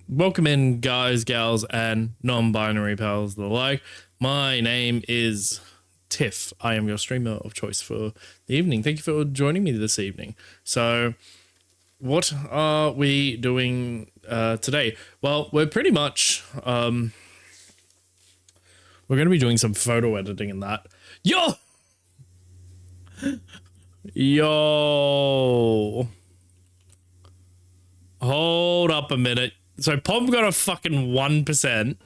Welcome in, guys, gals, and non-binary pals the like. My name is Tiff. I am your streamer of choice for the evening. Thank you for joining me this evening. So, what are we doing today? Well, we're pretty much we're going to be doing some photo editing and that. Yo, hold up a minute. So Pom got a fucking 1%.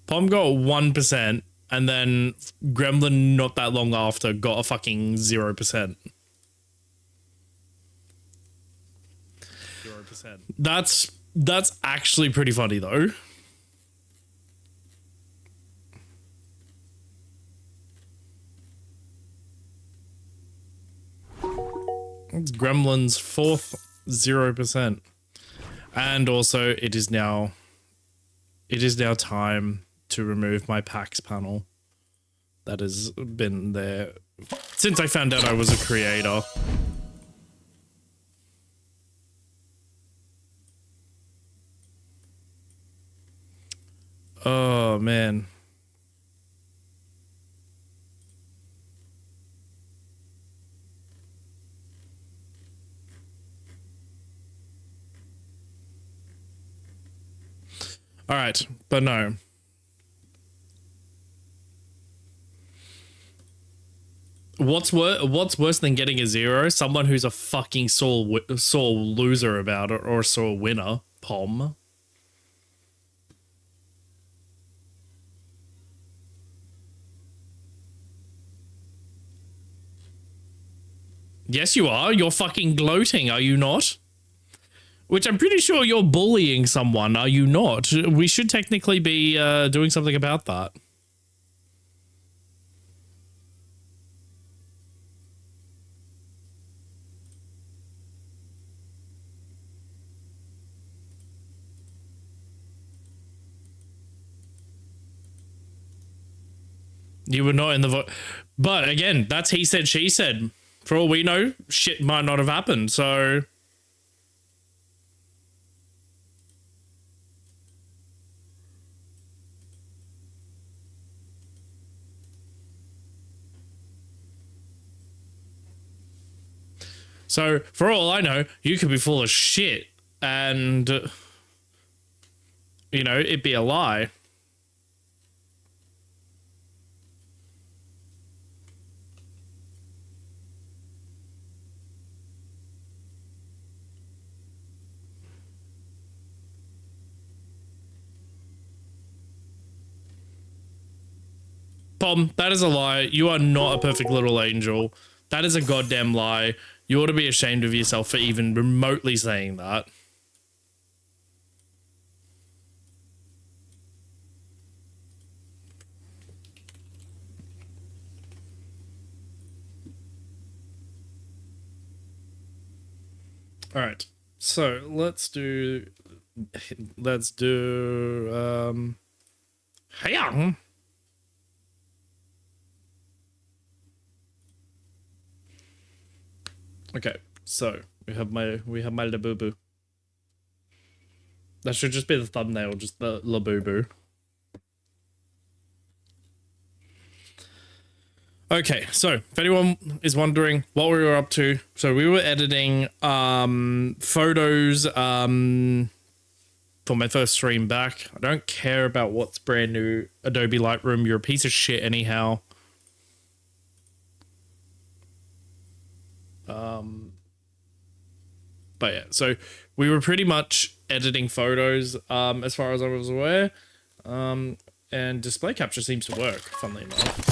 Pom got 1%, and then Gremlin not that long after got a fucking 0%. 0%. That's actually pretty funny though. It's Gremlin's fourth 0%. And also it is now time to remove my PAX panel that has been there since I found out I was a creator. Oh man. All right, but no. What's worse than getting a 0? Someone who's a fucking sore loser about it, or a sore winner. Pom. Yes, you are. You're fucking gloating, are you not? Which I'm pretty sure you're bullying someone, are you not? We should technically be doing something about that. You were not in the vote. But again, that's he said, she said. For all we know, shit might not have happened, so... So, for all I know, you could be full of shit and, you know, it'd be a lie. Pom, that is a lie. You are not a perfect little angel. That is a goddamn lie. You ought to be ashamed of yourself for even remotely saying that. All right. So, let's do hey. Okay, so we have my Labubu. That should just be the thumbnail, just the Labubu. Okay, so if anyone is wondering what we were up to, so we were editing photos for my first stream back. I don't care about what's brand new. Adobe Lightroom, you're a piece of shit anyhow. But yeah, so we were pretty much editing photos as far as I was aware, and display capture seems to work, funnily enough.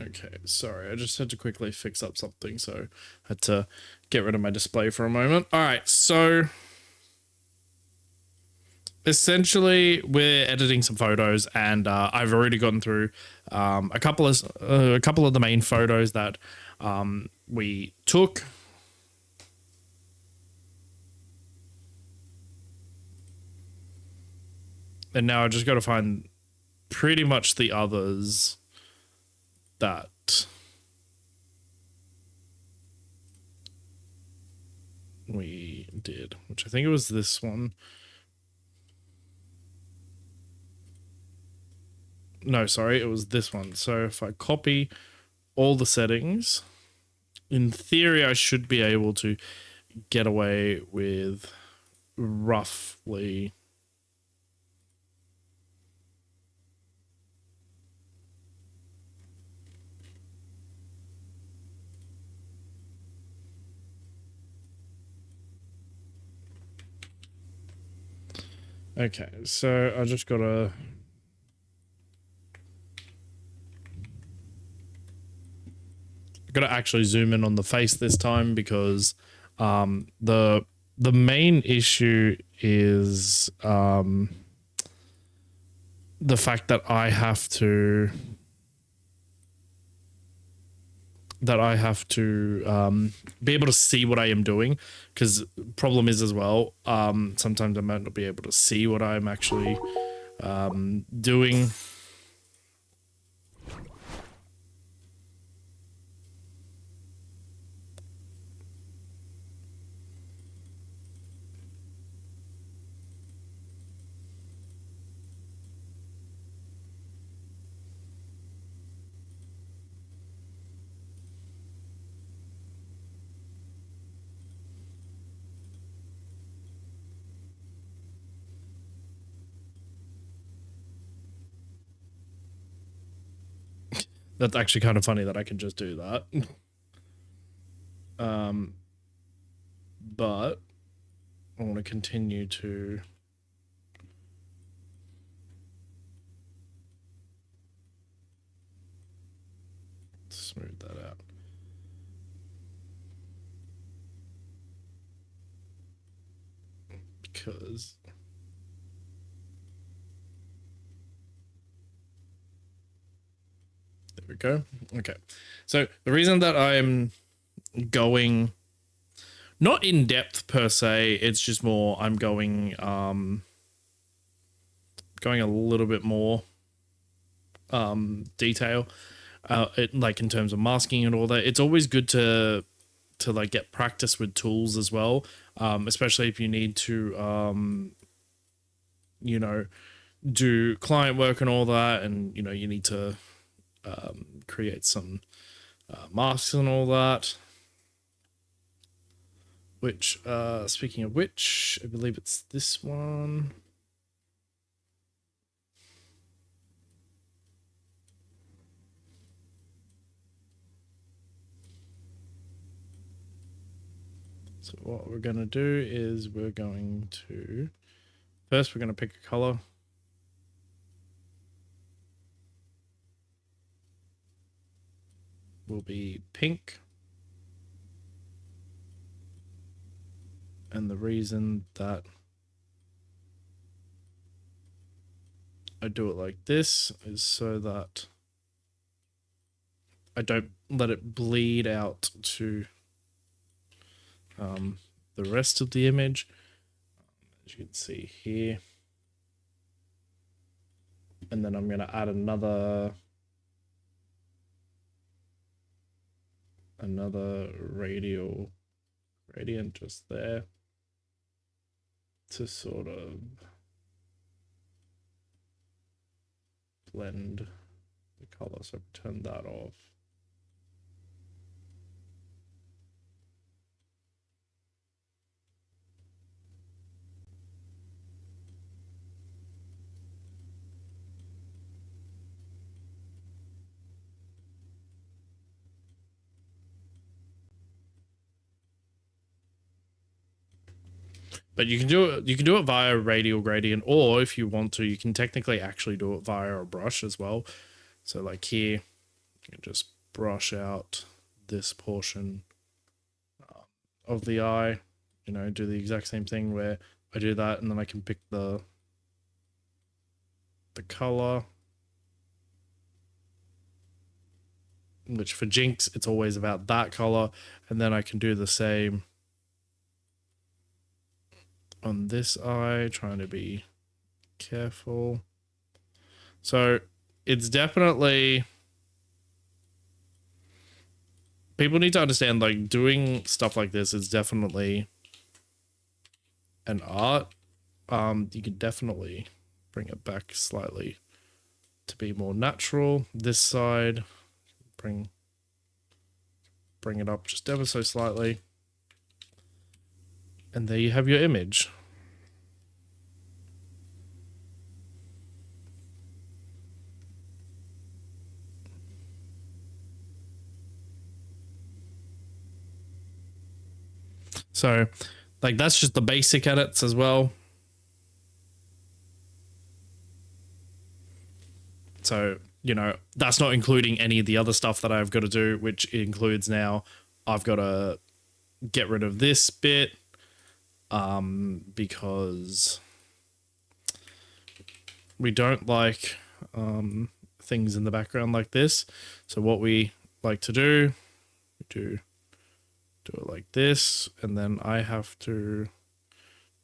Okay, sorry, I just had to quickly fix up something, so I had to get rid of my display for a moment. All right, so essentially we're editing some photos, and I've already gotten through a couple of the main photos that we took And now I just got to find pretty much the others that we did, which I think it was this one. No, sorry, it was this one. So if I copy all the settings, in theory, I should be able to get away with roughly okay, so I just gotta actually zoom in on the face this time because the main issue is the fact that I have to be able to see what I am doing, because problem is as well, sometimes I might not be able to see what I'm actually doing. That's actually kind of funny that I can just do that. But I want to continue to smooth that out. Because there we go. Okay. So the reason that I'm going not in depth per se, it's just more I'm going a little bit more detail, like in terms of masking and all that. It's always good to like get practice with tools as well, especially if you need to you know, do client work and all that, and you know you need to create some masks and all that. Which, speaking of which, I believe it's this one. So what we're going to do is we're going to, first we're going to pick a color. Will be pink. And the reason that I do it like this is so that I don't let it bleed out to the rest of the image. As you can see here. And then I'm going to add another gradient just there to sort of blend the color. So turn that off. But you can do it via radial gradient, or if you want to, you can technically actually do it via a brush as well. So like here, you can just brush out this portion of the eye, you know, do the exact same thing where I do that and then I can pick the color, which for Jinx, it's always about that color. And then I can do the same on this eye, trying to be careful. So it's definitely, people need to understand, like, doing stuff like this is definitely an art. You can definitely bring it back slightly to be more natural. This side, bring it up just ever so slightly. And there you have your image. So, like, that's just the basic edits as well. So, you know, that's not including any of the other stuff that I've got to do, which includes now I've got to get rid of this bit because we don't like things in the background like this. So what we like to do, we do it like this, and then I have to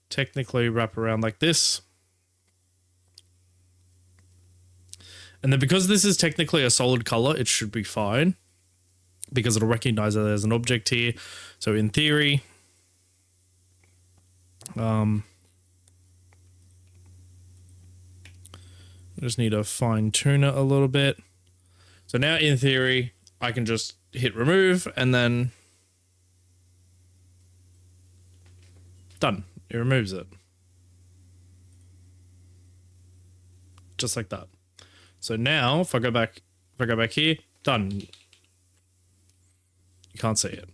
technically wrap around like this. And then because this is technically a solid color, it should be fine because it'll recognize that there's an object here. So in theory, I just need to fine tune it a little bit. So now in theory, I can just hit remove and then done. It removes it. Just like that. So now if I go back here, done. You can't see it.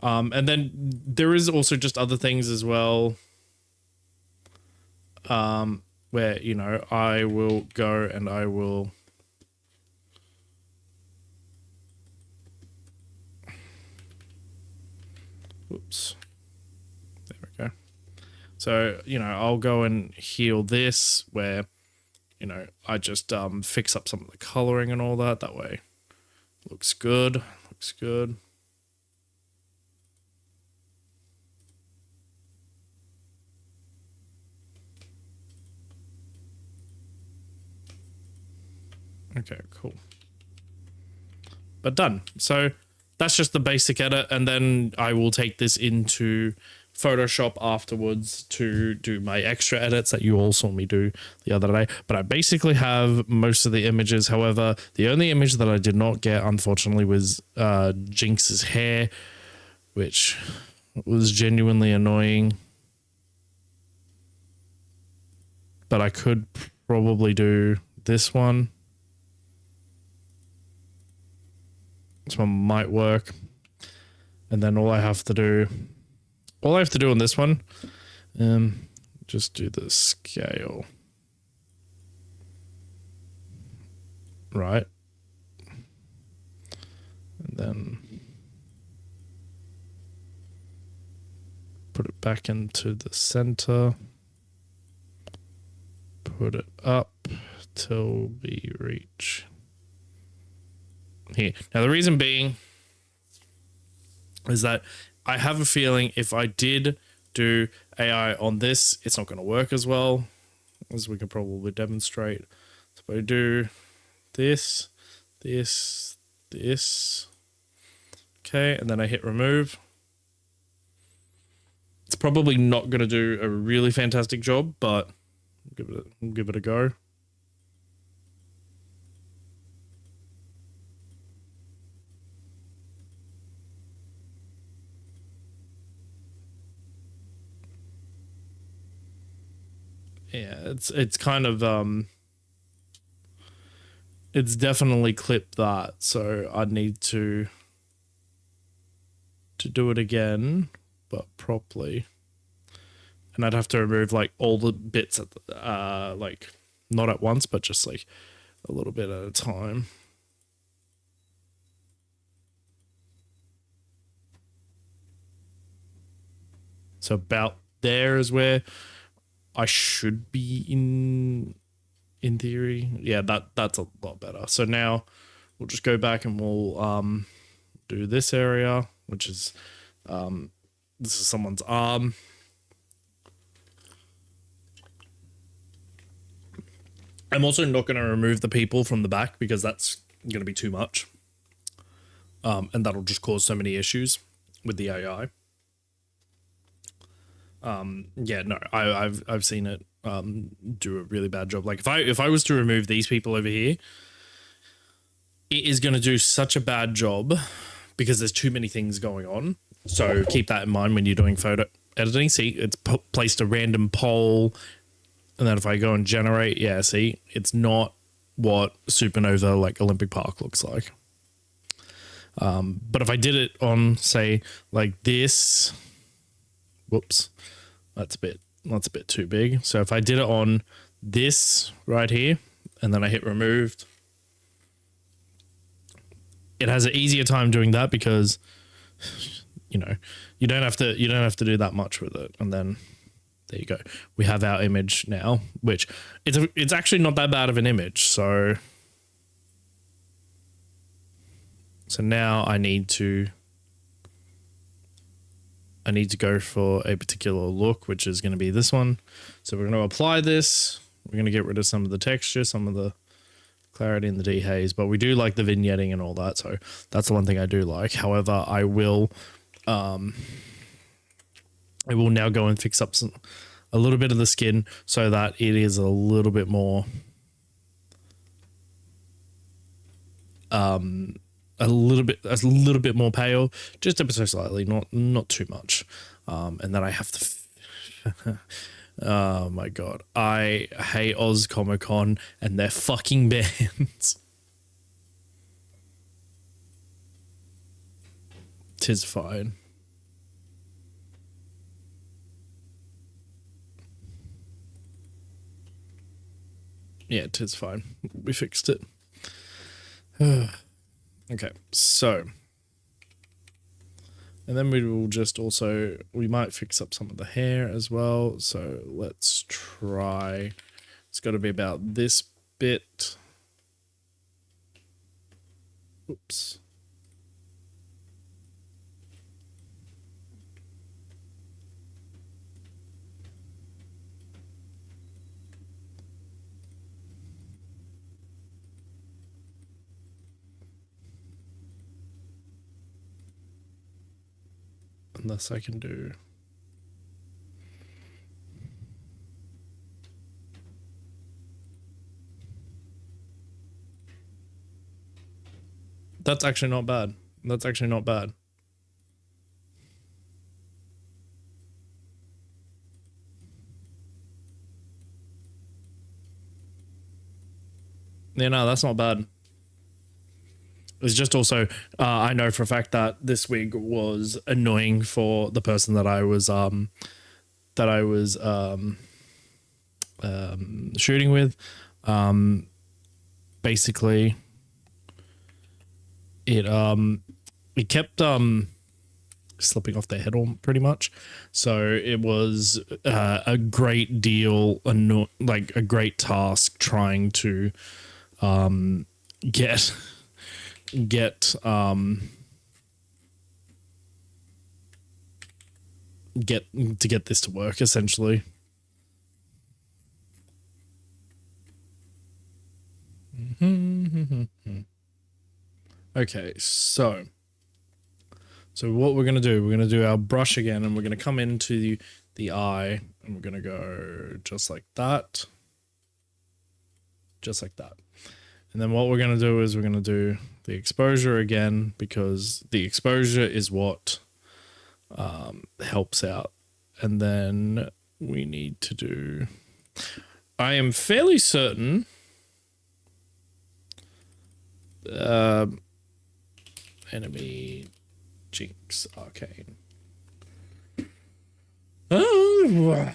And then there is also just other things as well. Where, you know, I will go and I will oops. There we go. So, you know, I'll go and heal this where, you know, I just fix up some of the coloring and all that. That way looks good. Looks good. Okay, cool. But done. So that's just the basic edit, and then I will take this into Photoshop afterwards to do my extra edits that you all saw me do the other day. But I basically have most of the images. However, the only image that I did not get, unfortunately, was Jinx's hair, which was genuinely annoying. But I could probably do this one. This one might work. And then all I have to do on this one, just do the scale. Right. And then put it back into the center. Put it up till we reach here. Now the reason being is that I have a feeling if I did do AI on this, it's not going to work as well, as we can probably demonstrate. So if I do this, okay, and then I hit remove, it's probably not going to do a really fantastic job, but give it a go. Yeah, it's kind of it's definitely clipped that, so I need to do it again, but properly. And I'd have to remove like all the bits at like not at once, but just like a little bit at a time. So about there is where I should be in theory. Yeah, that's a lot better. So now we'll just go back and we'll do this area, which is this is someone's arm. I'm also not going to remove the people from the back because that's going to be too much. And that'll just cause so many issues with the AI. Yeah, no, I've seen it do a really bad job. Like if I was to remove these people over here, it is going to do such a bad job because there's too many things going on. So keep that in mind when you're doing photo editing. See, it's placed a random poll, and then if I go and generate, yeah, see, it's not what Supernova like Olympic Park looks like. But if I did it on, say, like this, whoops, that's a bit too big. So if I did it on this right here, and then I hit removed, it has an easier time doing that because, you know, you don't have to do that much with it. And then there you go. We have our image now, which it's actually not that bad of an image. So now I need to go for a particular look, which is going to be this one. So we're going to apply this. We're going to get rid of some of the texture, some of the clarity and the dehaze, but we do like the vignetting and all that. So that's the one thing I do like. However, I will now go and fix up a little bit of the skin so that it is a little bit more, a little bit more pale, just ever so slightly, not too much. And then I have to, oh my God, I hate Oz Comic Con and their fucking bands. Tis fine. Yeah, tis fine. We fixed it. Okay, so, and then we will just also, we might fix up some of the hair as well. So let's try, it's got to be about this bit. Oops. Unless I can do. That's actually not bad. That's actually not bad. Yeah, no, that's not bad. It's just also, I know for a fact that this wig was annoying for the person that I was shooting with. Basically, it kept slipping off their head on pretty much. So it was a great deal, like a great task trying to get this to work, essentially. Okay, so what we're going to do, we're going to do our brush again, and we're going to come into the eye, and we're going to go just like that. Just like that. And then what we're going to do is we're going to do the exposure again, because the exposure is what helps out. And then we need to do, I am fairly certain, enemy Jinx Arcane. Oh,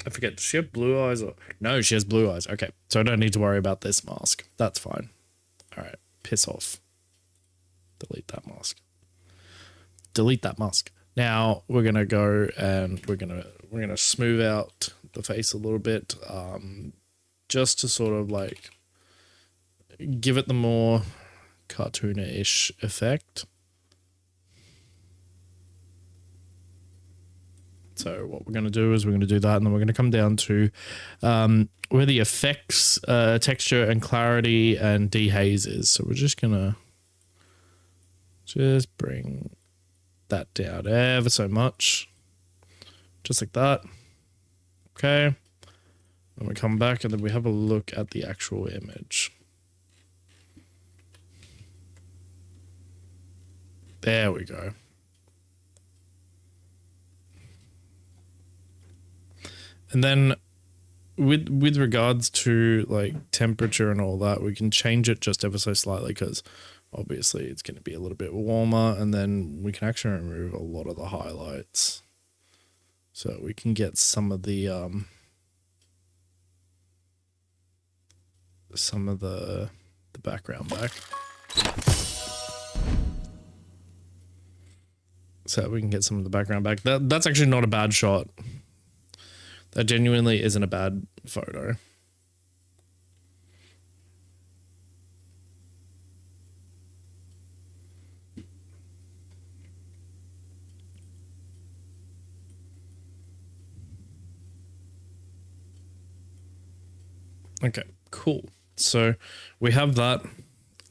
I forget, does she have blue eyes? Or no, she has blue eyes. Okay, so I don't need to worry about this mask. That's fine. All right, piss off. Delete that mask. Delete that mask. Now we're gonna go and we're gonna smooth out the face a little bit, just to sort of like give it the more cartoonish effect. So what we're going to do is we're going to do that, and then we're going to come down to where the effects, texture and clarity and dehaze is. So we're just going to just bring that down ever so much, just like that. Okay. And we come back and then we have a look at the actual image. There we go. And then with regards to like temperature and all that, we can change it just ever so slightly, because obviously it's going to be a little bit warmer, and then we can actually remove a lot of the highlights. So we can get some of the background back. So we can get some of the background back. That's actually not a bad shot. That genuinely isn't a bad photo. Okay, cool. So we have that.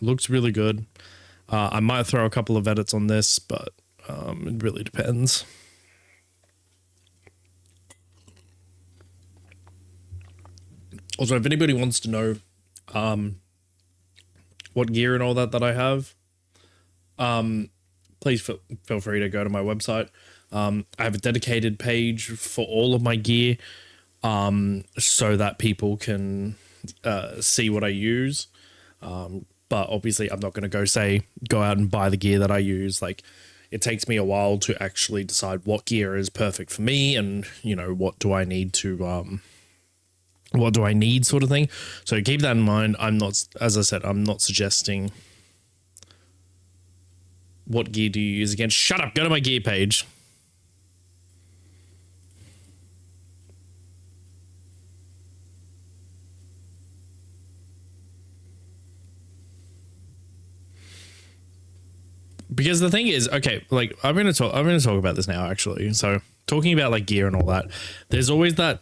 Looks really good. I might throw a couple of edits on this, but it really depends. Also, if anybody wants to know what gear and all that I have, please feel free to go to my website. I have a dedicated page for all of my gear, so that people can see what I use. But obviously I'm not going to go out and buy the gear that I use. Like, it takes me a while to actually decide what gear is perfect for me, and, you know, what do I need sort of thing. So keep that in mind. I'm not, as I said, I'm not suggesting what gear do you use again. Shut up, go to my gear page. Because the thing is, okay, like I'm gonna talk about this now, actually. So talking about like gear and all that, there's always that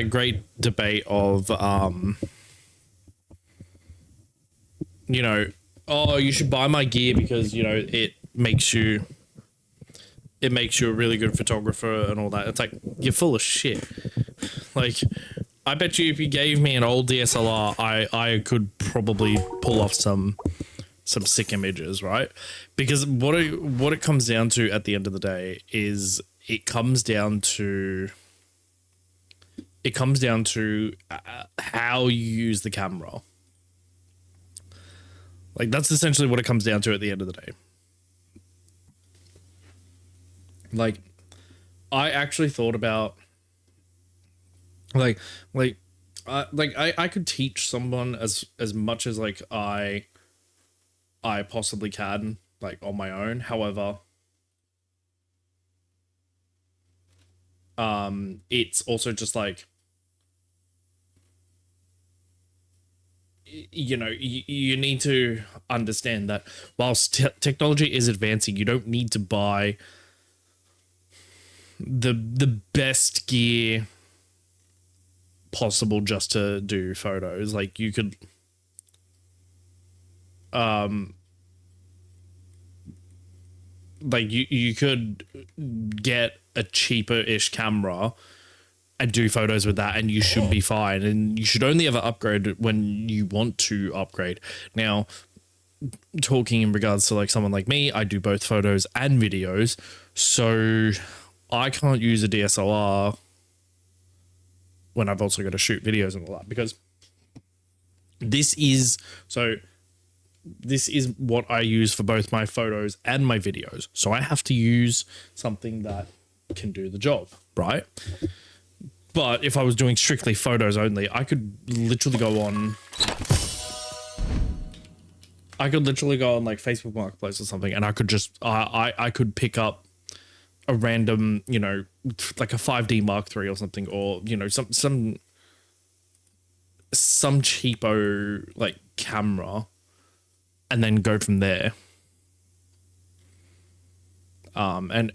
great debate of you know, oh, you should buy my gear because, you know, it makes you a really good photographer and all that. It's like, you're full of shit. Like, I bet you if you gave me an old DSLR, I could probably pull off some sick images, right? Because what it comes down to at the end of the day is it comes down to how you use the camera. Like, that's essentially what it comes down to at the end of the day. Like, I actually thought about I could teach someone as much as like I possibly can, like, on my own. However, it's also just like, you know, you need to understand that whilst technology is advancing, you don't need to buy the best gear possible just to do photos. Like, you could like you could get a cheaper-ish camera and do photos with that, and you should be fine. And you should only ever upgrade when you want to upgrade. Now, talking in regards to like someone like me, I do both photos and videos, so I can't use a DSLR when I've also got to shoot videos and all that, because this is what I use for both my photos and my videos. So I have to use something that can do the job, right? But if I was doing strictly photos only, I could literally go on like Facebook Marketplace or something, and I could just I could pick up a random, you know, like a 5D Mark III or something, or, you know, some cheapo like camera, and then go from there. And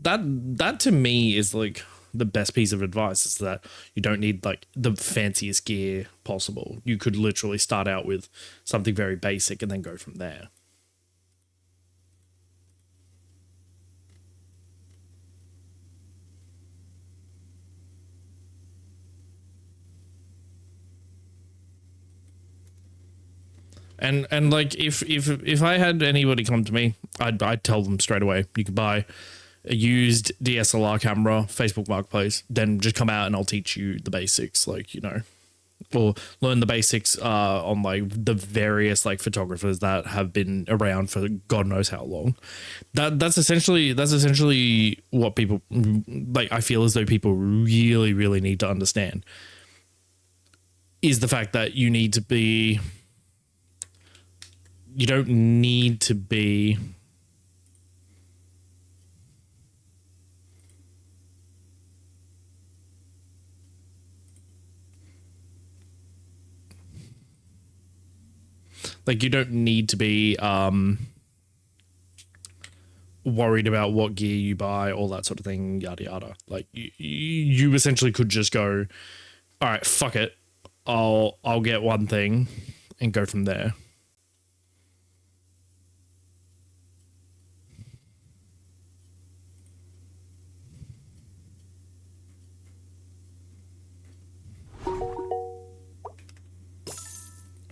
that to me is like the best piece of advice, is that you don't need like the fanciest gear possible. You could literally start out with something very basic and then go from there. And like if I had anybody come to me, I'd tell them straight away, you can buy a used DSLR camera, Facebook Marketplace, then just come out and I'll teach you the basics, like, you know, or learn the basics on like the various like photographers that have been around for God knows how long. That's essentially what people like. I feel as though people really need to understand is the fact that you don't need to be like, you don't need to be worried about what gear you buy, all that sort of thing, yada yada. Like you essentially could just go, all right, fuck it, I'll get one thing and go from there.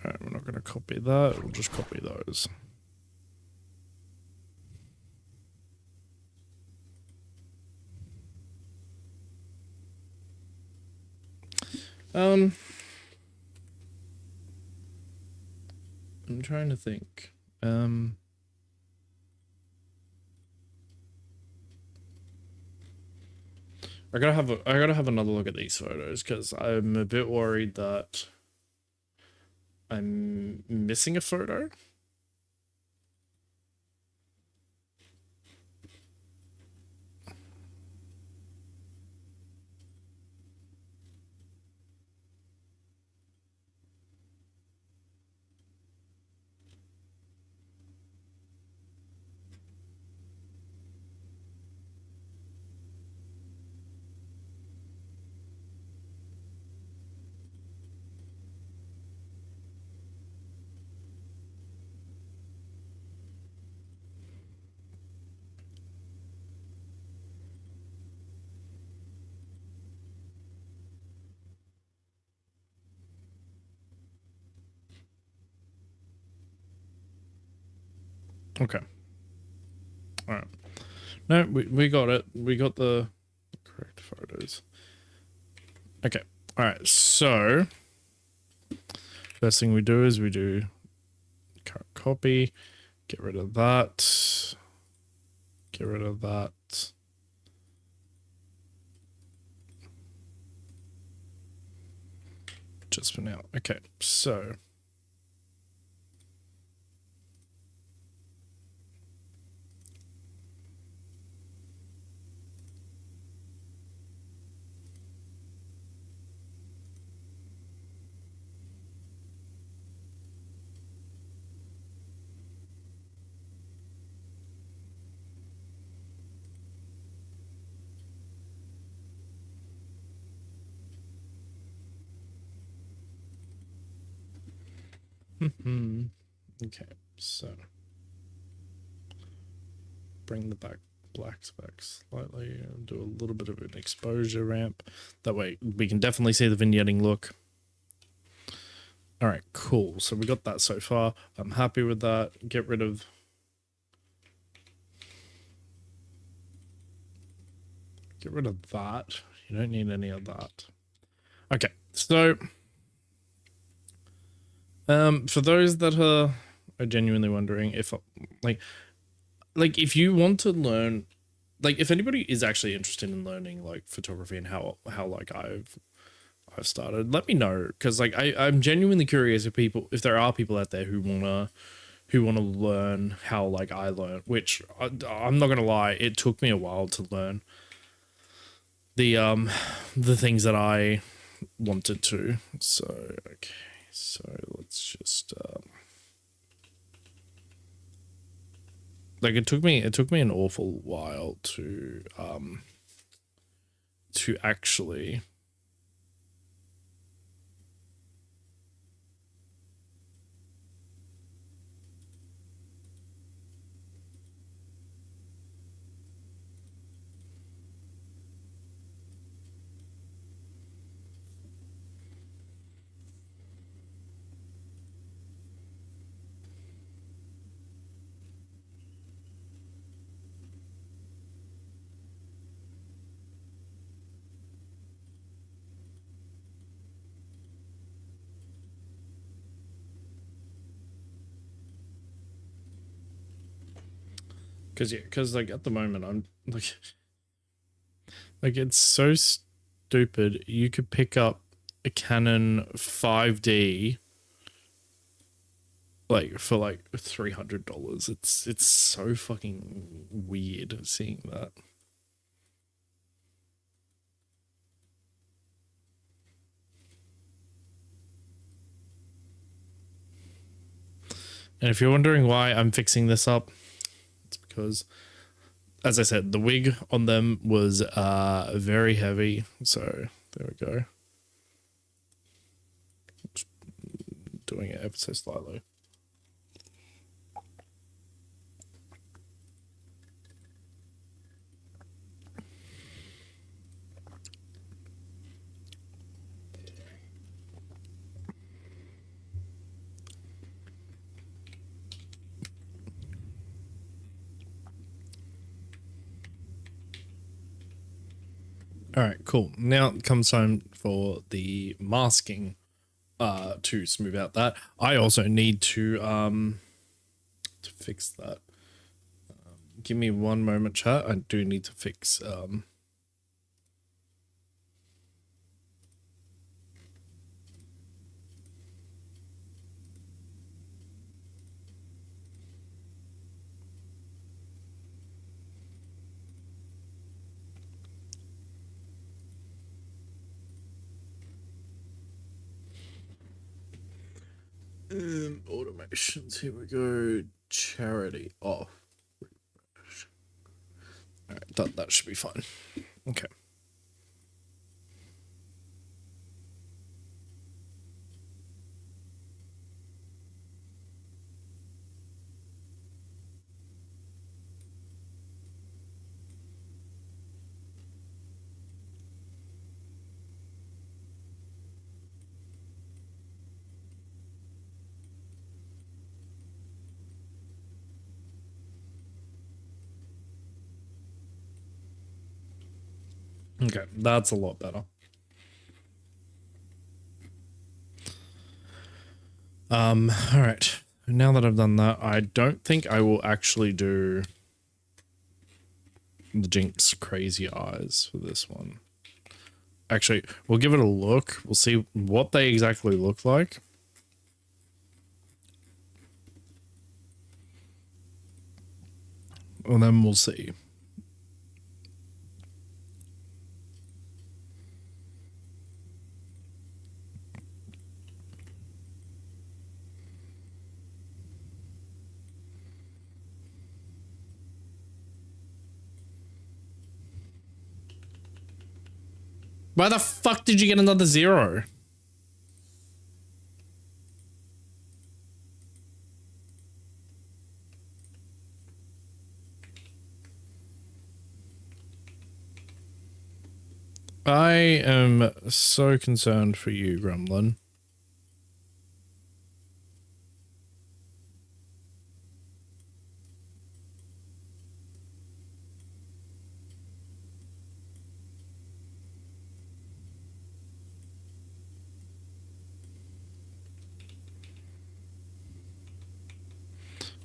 All right, we're not going to copy that. We'll just copy those. I'm trying to think. I gotta have another look at these photos because I'm a bit worried that I'm missing a photo. Okay. All right. No, we got it. We got the correct photos. Okay. All right. So first thing we do is we do current copy, get rid of that, get rid of that. Just for now. Okay. So okay, so bring the black specs slightly and do a little bit of an exposure ramp. That way we can definitely see the vignetting look. All right, cool. So we got that so far. I'm happy with that. Get rid of that. You don't need any of that. Okay, so for those that are genuinely wondering if like if you want to learn, like if anybody is actually interested in learning like photography and how like I've started, let me know, because like I'm genuinely curious if there are people out there who wanna learn how like I learned, which I'm not gonna lie, it took me a while to learn the things that I wanted to. So okay, so let's just like it took me an awful while to actually because like at the moment I'm like it's so stupid. You could pick up a Canon 5D like for like $300. It's so fucking weird seeing that. And if you're wondering why I'm fixing this up, it's because, as I said, the wig on them was very heavy. So there we go. Just doing it ever so slightly. All right, cool. Now it comes time for the masking to smooth out that. I also need to fix that. Give me one moment, chat. I do need to fix automations. Here we go. Charity off. All right, that should be fine. Okay. Okay, that's a lot better. All right. Now that I've done that, I don't think I will actually do the Jinx crazy eyes for this one. Actually, we'll give it a look. We'll see what they exactly look like. And then we'll see. Why the fuck did you get another 0? I am so concerned for you, Gremlin.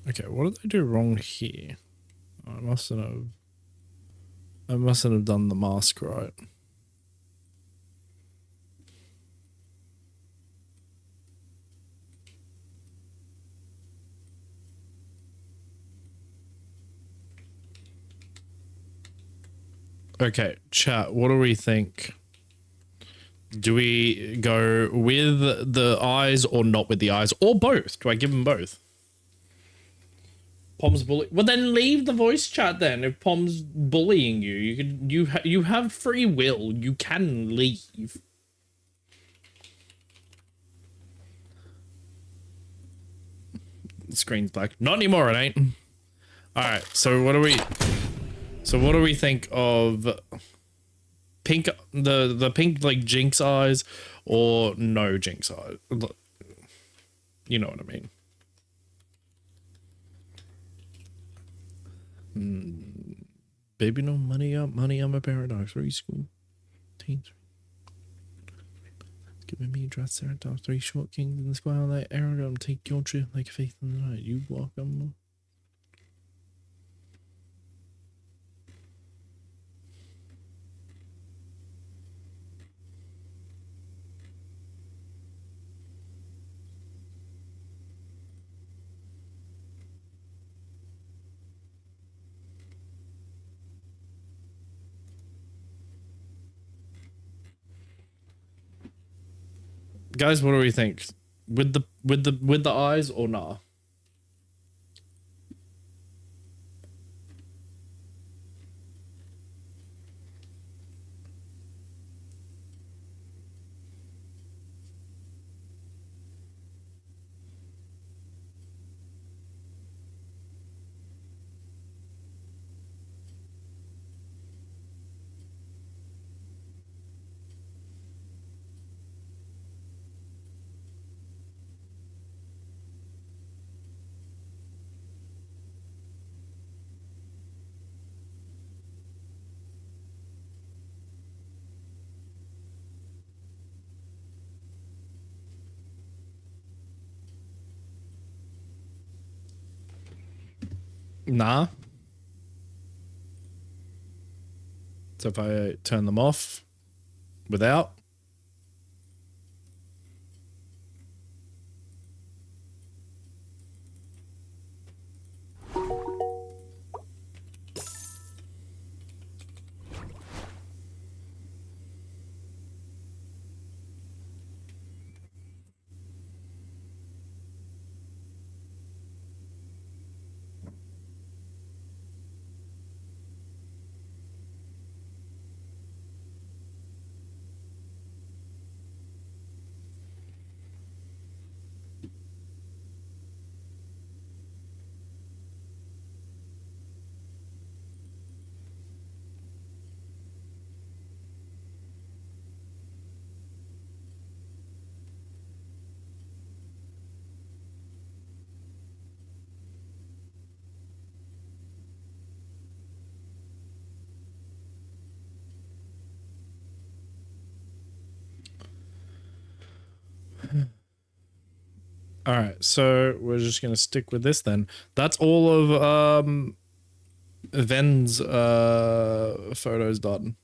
Okay, what did I do wrong here? Oh, I mustn't have done the mask right. Okay, chat, what do we think? Do we go with the eyes or not with the eyes? Or both? Do I give them both? Pom's bully. Well, then leave the voice chat. Then, if Pom's bullying you, you have free will. You can leave. The screen's black. Not anymore. It ain't. All right. So what do we? So what do we think of pink? The pink like Jinx eyes, or no Jinx eyes? You know what I mean. Baby, no money up, money. I'm a paradox. Reschool. Teens. Giving me a dress there. Top 3 short kings in the square. Like arrogant. Take your trip like faith in the night. You walk on. Guys, what do we think? With the eyes or nah? Nah. So if I turn them off without. All right, so we're just gonna stick with this then. That's all of Ven's photos done.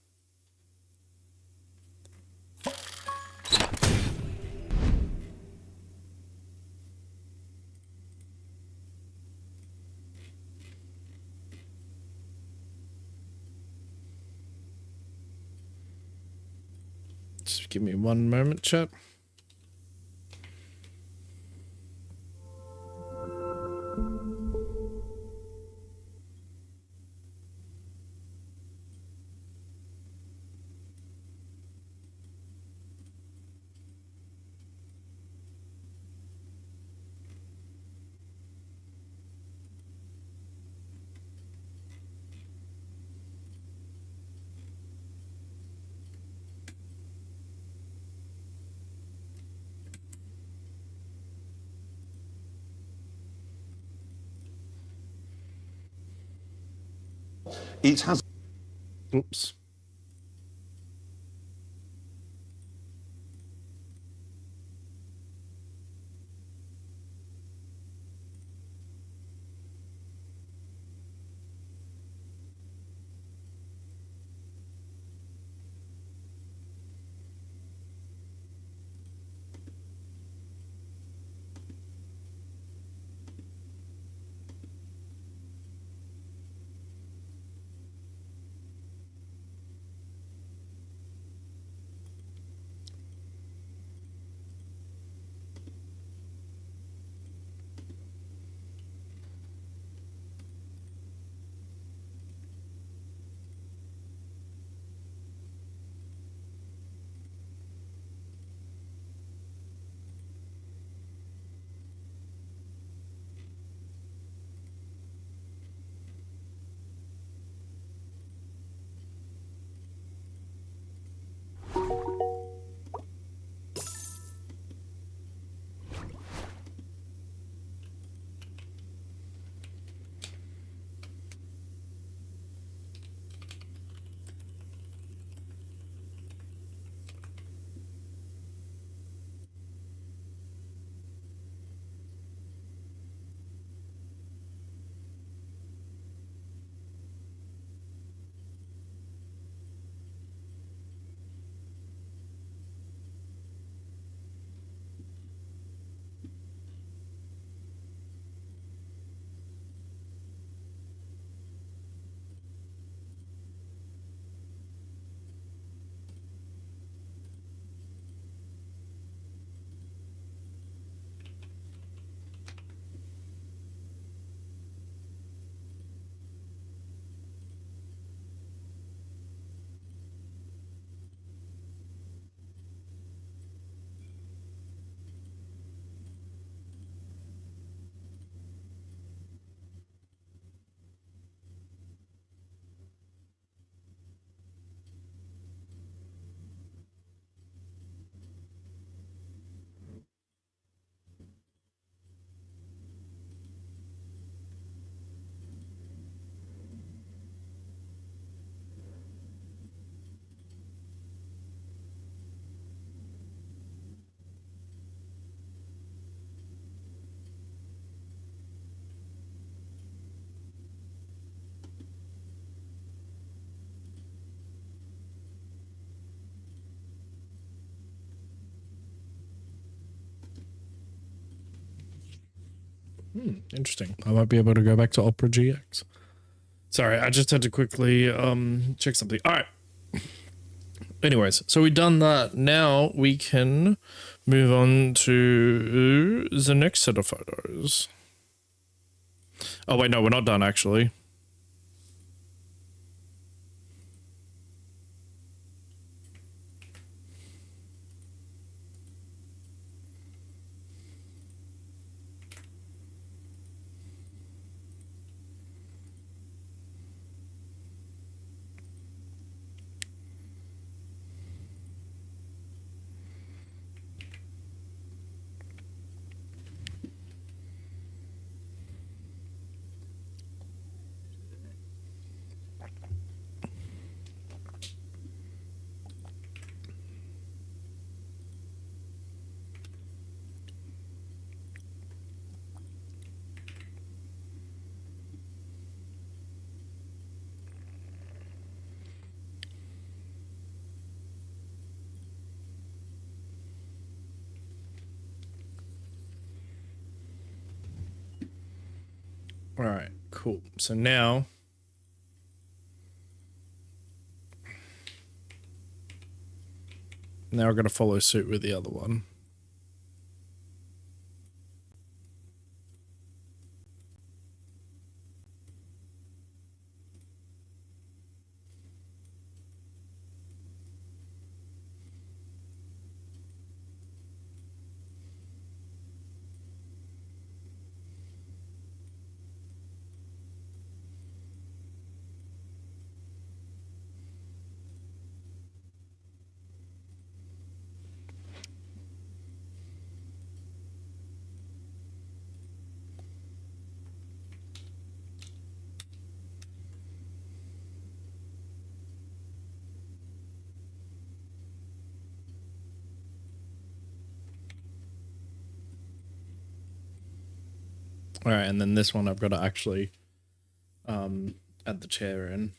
Just give me one moment, chat. It has. Oops. Interesting. I might be able to go back to Opera GX. Sorry, I just had to quickly check something. All right. Anyways, so we've done that. Now we can move on to the next set of photos. Oh, wait, no, we're not done, actually. All right, cool. So now we're going to follow suit with the other one. All right, and then this one I've got to actually add the chair in.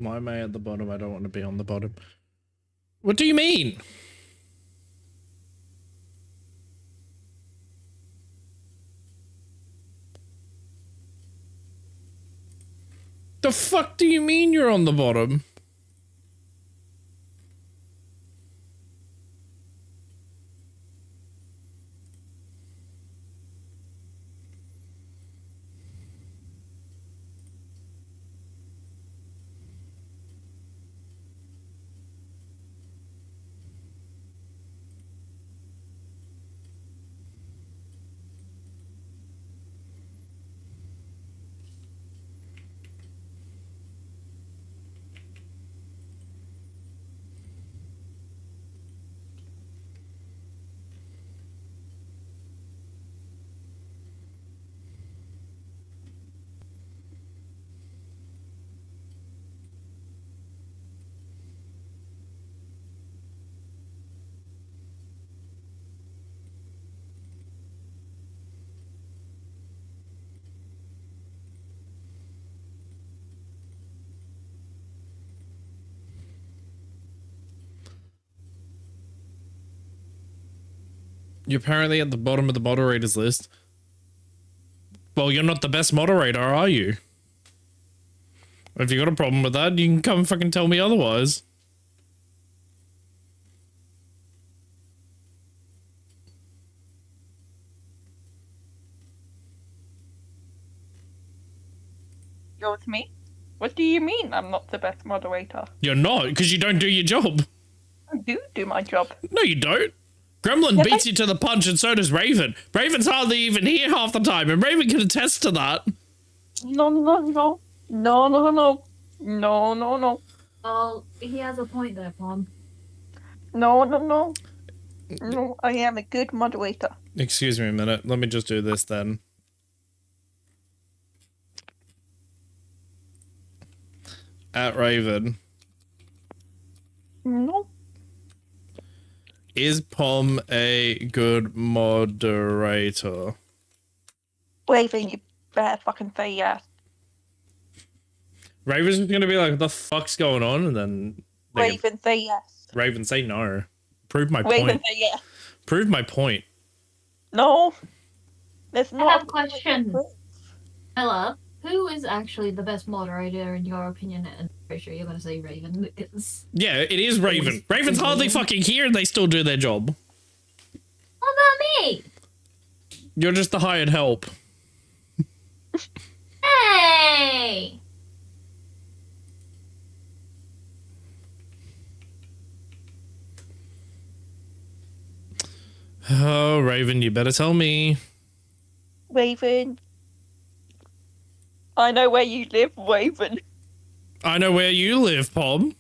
Why am I at the bottom? I don't want to be on the bottom. What do you mean? The fuck do you mean you're on the bottom? You're apparently at the bottom of the moderators list. Well, you're not the best moderator, are you? If you got a problem with that, you can come fucking tell me otherwise. You're with me? What do you mean I'm not the best moderator? You're not, because you don't do your job. I do my job. No, you don't. Gremlin beats you to the punch, and so does Raven. Raven's hardly even here half the time, and Raven can attest to that. No. No. Oh, he has a point there, Pom. No. No, I am a good moderator. Excuse me a minute. Let me just do this then. At Raven. No. Is Pom a good moderator? Raven, you better fucking say yes. Raven's just gonna be like, what the fuck's going on? And then Raven, say yes. Raven, say no. Prove my Raven, point. say yes. Prove my point. No. There's I not. have a question. Ella, who is actually the best moderator in your opinion? And I'm pretty sure you're going to say Raven. Because... Yeah, it is Raven. Raven's hardly fucking here and they still do their job. What about me? You're just the hired help. Hey! Oh, Raven, you better tell me. Raven. I know where you live, Raven. I know where you live, Pom.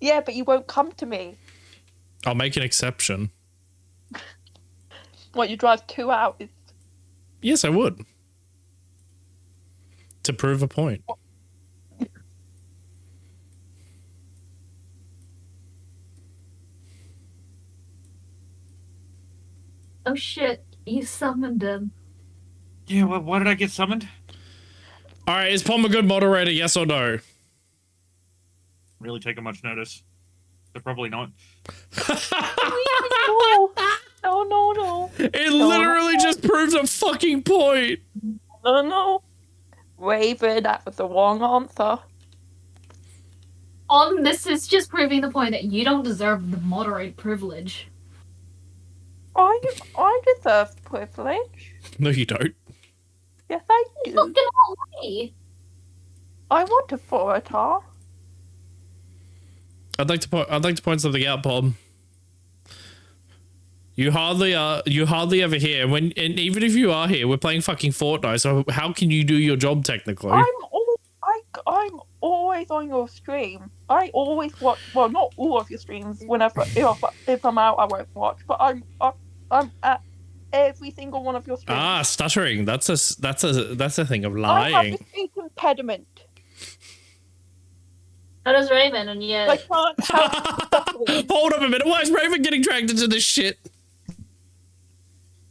Yeah, but you won't come to me. I'll make an exception. What, you drive 2 hours? Yes, I would. To prove a point. Oh shit, you summoned him. Yeah, well, why did I get summoned? Alright, is Pom a good moderator, yes or no? Really taking much notice. They're probably not. No. It literally just proves a fucking point. No. Raven, that was the wrong answer. This is just proving the point that you don't deserve the moderate privilege. I deserve privilege. No, you don't. Yes, I Look do. at all me. I want authority. I'd like to point something out, Pom. You hardly ever here. And even if you are here, we're playing fucking Fortnite. So how can you do your job technically? I'm always on your stream. I always watch. Well, not all of your streams. Whenever if I'm out, I won't watch. But I'm at every single one of your streams. Ah, stuttering. That's a thing of I lying. have a speech impediment. So does Raven, and yet... I can't help stuttering. Hold up a minute. Why is Raven getting dragged into this shit?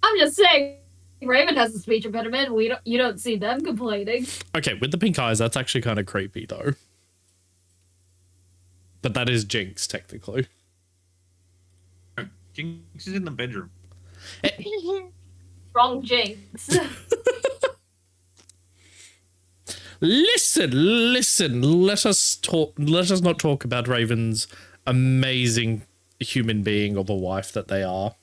I'm just saying, Raven has a speech impediment. You don't see them complaining. Okay, with the pink eyes, that's actually kind of creepy though. But that is Jinx, technically. Jinx is in the bedroom. Wrong Jinx. Listen. Let us not talk about Raven's amazing human being of a wife that they are.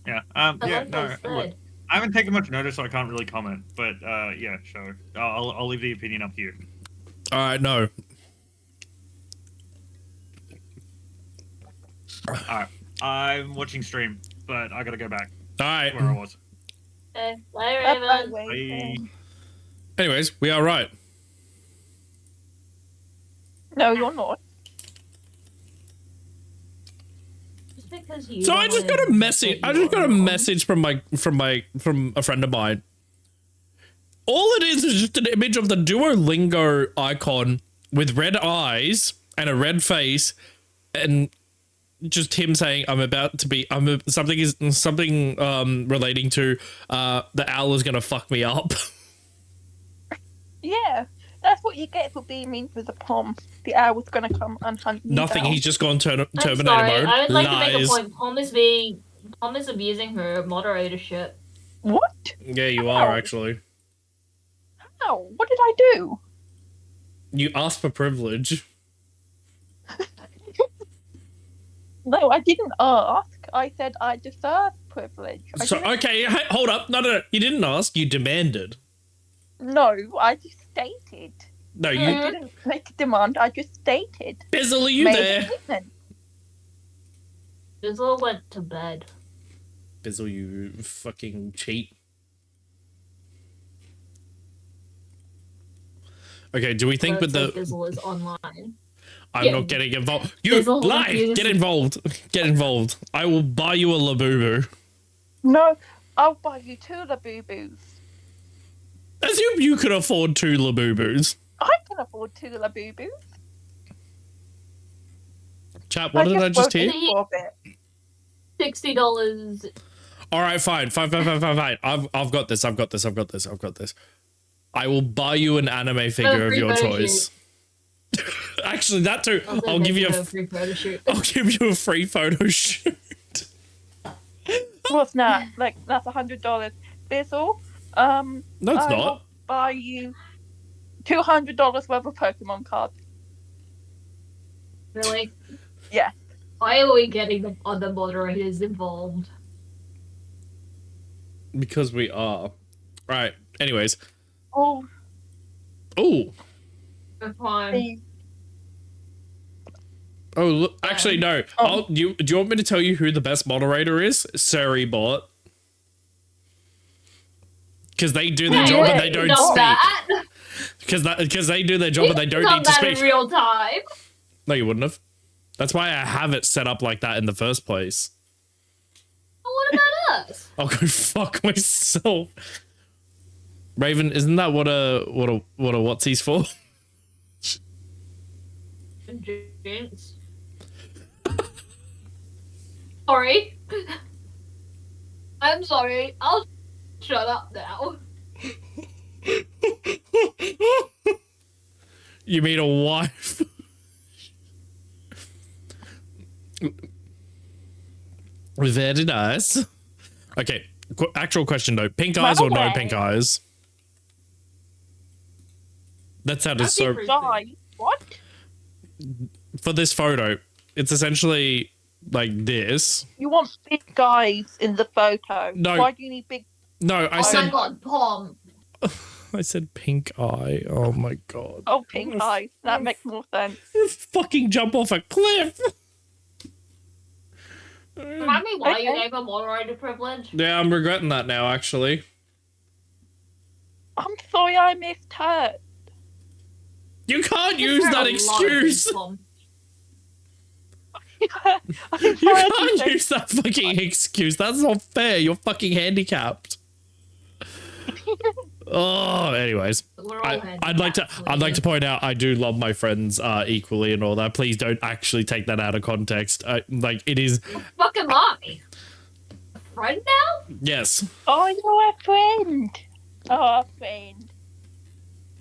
Yeah. I No. Look, I haven't taken much notice, so I can't really comment. But yeah, sure. I'll leave the opinion up to you. All right, no. All right. I'm watching stream, but I gotta go back All right. where I was. Okay, bye, Raven. Bye. Anyways, we are right. No, you're not. Just because you So I don't just got a admit message. that I you just got are a wrong. message from a friend of mine. All it is just an image of the Duolingo icon with red eyes and a red face, and just him saying, something relating to the owl is gonna fuck me up. Yeah, That's what you get for being mean with the Pom. The owl's gonna come and hunt me Nothing. down. He's just gone I'm Terminator sorry. mode. I would like to make a Lies. point. Pom is abusing her moderatorship. What? Yeah, you are Ow. actually. How? What did I do? You asked for privilege. No, I didn't ask. I said I deserve privilege. So okay, hold up. No. You didn't ask. You demanded. No, I just stated. No, I you. didn't make a demand. I just stated. Bizzle, are you Made a there? statement. Bizzle went to bed. Bizzle, you fucking cheat. Okay, do we think with the... Bizzle is online. I'm Yeah. not getting involved. You Bizzle, lie! you- Get involved. Get involved. I will buy you a Labubu. No, I'll buy you 2 Labubus. Assume you could afford 2 Labubus. I can afford 2 Labubus. Chat, what did I just hear? For a bit. $60. Alright, fine. Fine. I've got this. I will buy you an anime figure of free your photo choice. Actually, that too. Also I'll give you make a a free photo shoot. I'll give you a free photo shoot. What's that? Like, that's $100. Bizzle, No, it's I not. will buy you $200 worth of Pokemon cards. Really? Yeah. Why are we getting the other moderators involved? Because we are. Right. Anyways. Oh, Oh. Fine. please. Oh, look, actually, no. Oh. Do you want me to tell you who the best moderator is? Surrey-bot. Because they do their job and they don't speak. Because they do their job and they don't need to speak. in real time. No, you wouldn't have. That's why I have it set up like that in the first place. What about us? I'll go fuck myself. Raven, isn't that what a what's-he's for? Jinx. Sorry. I'm sorry. I'll shut up now. You mean a wife? Very nice. Okay, actual question though. Pink eyes or no pink eyes? That sounded so... Pretty Die. What? For this photo, it's essentially like this. You want big guys in the photo. No. Why do you need big... No, I Oh said... my god, Pom. I said pink eye. Oh my god. Oh, pink eyes. That makes more sense. Fucking jump off a cliff. Remind me why you Okay. gave a moderator privilege? Yeah, I'm regretting that now, actually. I'm sorry I missed her. You can't use that excuse. I'm You sorry I can't didn't use that fucking excuse. That's not fair. You're fucking handicapped. Oh, anyways, We're all I'd like to handicapped, point out I do love my friends equally and all that. Please don't actually take that out of context. Like it is. Fucking mommy. Friend now? Yes. Oh, you're a friend. Oh, a friend.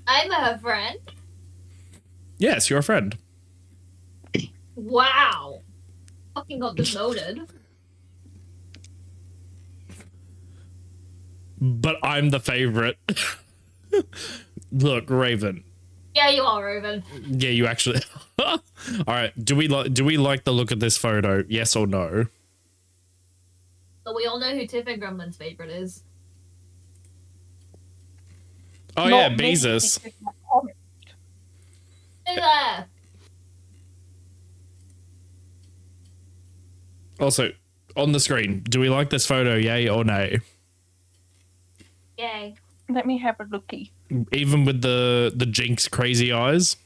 I'm her friend. Yes, you're a friend. Wow. Fucking got demoted. But I'm the favorite. Look, Raven. Yeah, you are, Raven. Yeah, you actually. All right. Do we like the look of this photo? Yes or no? So we all know who Tiff and Gremlin's favorite is. Oh Not yeah, me, Bezos. because my comment. Who's there? Also, on the screen, do we like this photo? Yay or nay? Yay. Let me have a looky. Even with the Jinx crazy eyes.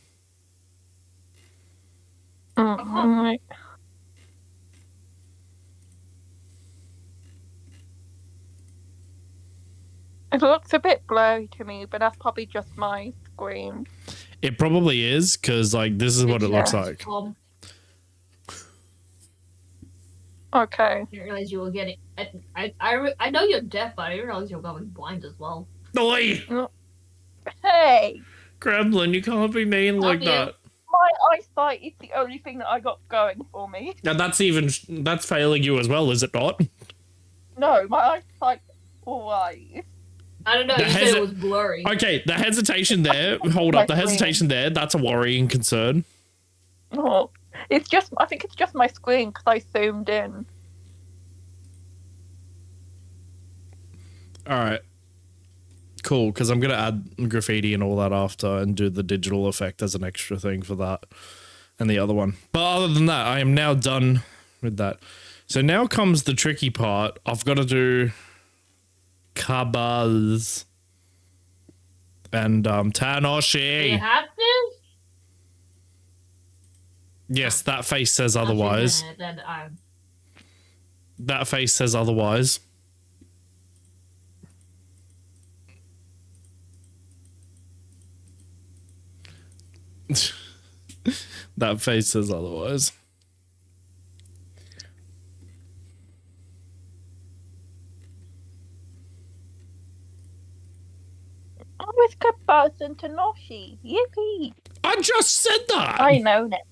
Right. It looks a bit blurry to me, but that's probably just my screen. It probably is, because like this is what it looks like. Okay. I didn't realize you were getting. I know you're deaf, but I didn't realize you were going blind as well. Oi! Hey! Gremlin, you can't be mean like Love you. that. My eyesight is the only thing that I got going for me. And that's failing you as well, is it not? No, my eyesight alright. I don't know. The You said it was blurry. Okay, the hesitation there. Hold up, the hesitation there. That's a worrying concern. Oh, I think it's just my screen because I zoomed in. All right. Cool, because I'm going to add graffiti and all that after and do the digital effect as an extra thing for that and the other one. But other than that, I am now done with that. So now comes the tricky part. I've got to do Kabaz and Tanoshi. You have to? Yes, that face says otherwise. Then That face says otherwise. That face says otherwise. Oh, it's Kabaz and Tanoshi. Yippee! I just said that. I know that.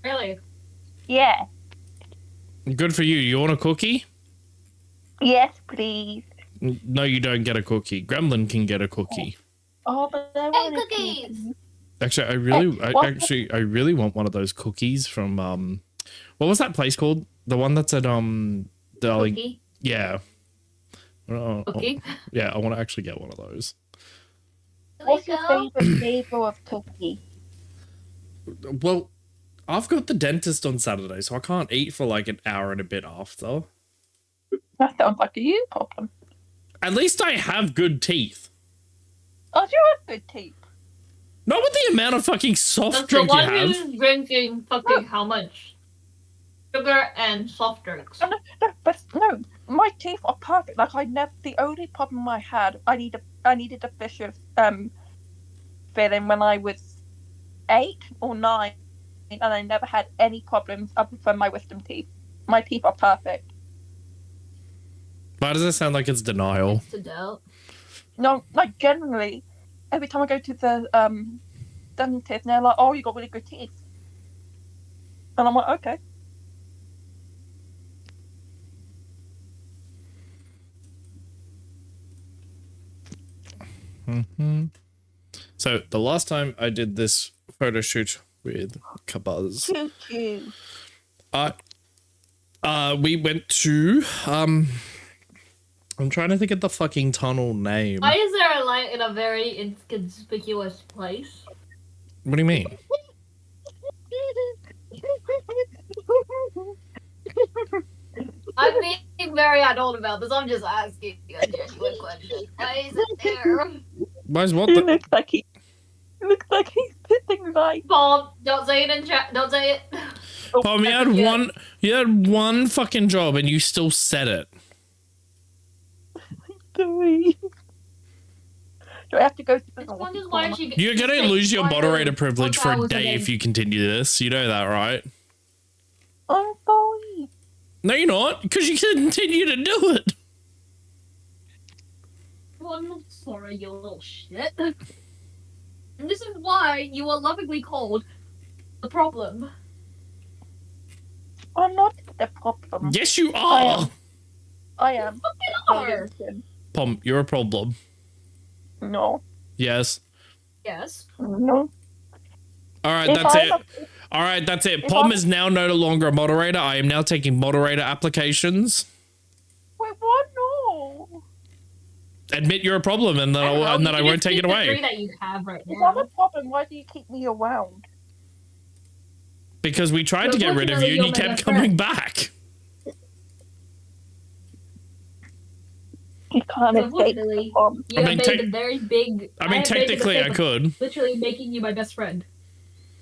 Really? Yeah. Good for you. You want a cookie? Yes, please. No, you don't get a cookie. Gremlin can get a cookie. Oh, but I Hey, want cookies! Actually, I really want one of those cookies from what was that place called? The one that's at Darling. Cookie? Yeah. Cookie? Yeah, I want to actually get one of those. What's your favorite flavor of cookie? Well, I've got the dentist on Saturday, so I can't eat for like an hour and a bit after. That sounds like a you problem. At least I have good teeth. Oh, you have good teeth. Not with the amount of fucking soft That's the drink you one have. who's drinking fucking how much? Sugar and soft drinks. No, but no, my teeth are perfect. Like the only problem I had, I needed a fissure filling when I was 8 or 9, and I never had any problems other than my wisdom teeth. My teeth are perfect. Why does it sound like it's denial? To doubt. No, like generally, every time I go to the dentist, they're like, "Oh, you got really good teeth," and I'm like, "Okay." So the last time I did this photo shoot with Kabaz, Choo choo. we went to I'm trying to think of the fucking tunnel name. Why is there a light in a very inconspicuous place? What do you mean? I'm being very adult about this. I'm just asking you a genuine question. Why is it there? Why's what He the looks like he's sitting like. Bob, don't say it in chat. Don't say it. Oh, Pom, you had one fucking job and you still said it. sorry. Do I have to go to the It's one is why she. You're gonna lose your moderator privilege for a hours a day day. if you continue this. You know that, right? I'm sorry. No, you're not, because you continue to do it. Well, I'm not sorry, you little shit. And this is why you are lovingly called the problem. I'm not the problem. Yes, you are. I am. Are. Pom, you're a problem. No. Yes. Yes. No. All right, If that's I'm it. a- All right, that's it. If Pom I'm- is now no longer a moderator. I am now taking moderator applications. Wait, what? No. Admit you're a problem, and then I don't know, I you can won't just take keep it the away. 3 that you have right If I'm a now. problem, why do you keep me around? Because we tried to get rid of you, and you Unfortunately, kept you're my coming back. You can't escape Unfortunately, the bomb. you I have mean, made a very big. I mean, have made the technically, I mistake could. of literally making you my best friend.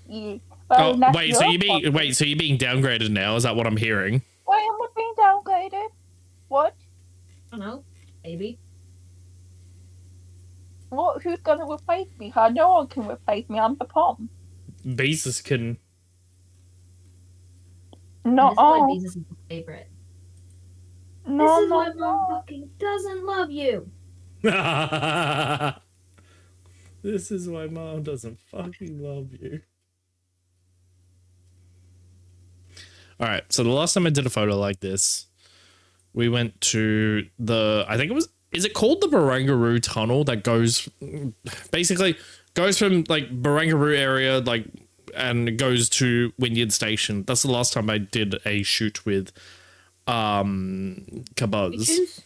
Yeah. Oh, Well, that's wait. So your you're being problem. so you're being downgraded now? Is that what I'm hearing? Why am I being downgraded? What? I don't know. Maybe. What? Who's gonna replace me? Huh? No one can replace me. I'm the pom. Beezus can. No. This is why Oh. Beezus is my favorite. No. This is No. why Mom No. fucking doesn't love you. This is why mom doesn't fucking love you. All right, so the last time I did a photo like this, we went to I think it was, is it called the Barangaroo Tunnel that goes, basically goes from like Barangaroo area, like, and it goes to Wynyard Station. That's the last time I did a shoot with Kabuz.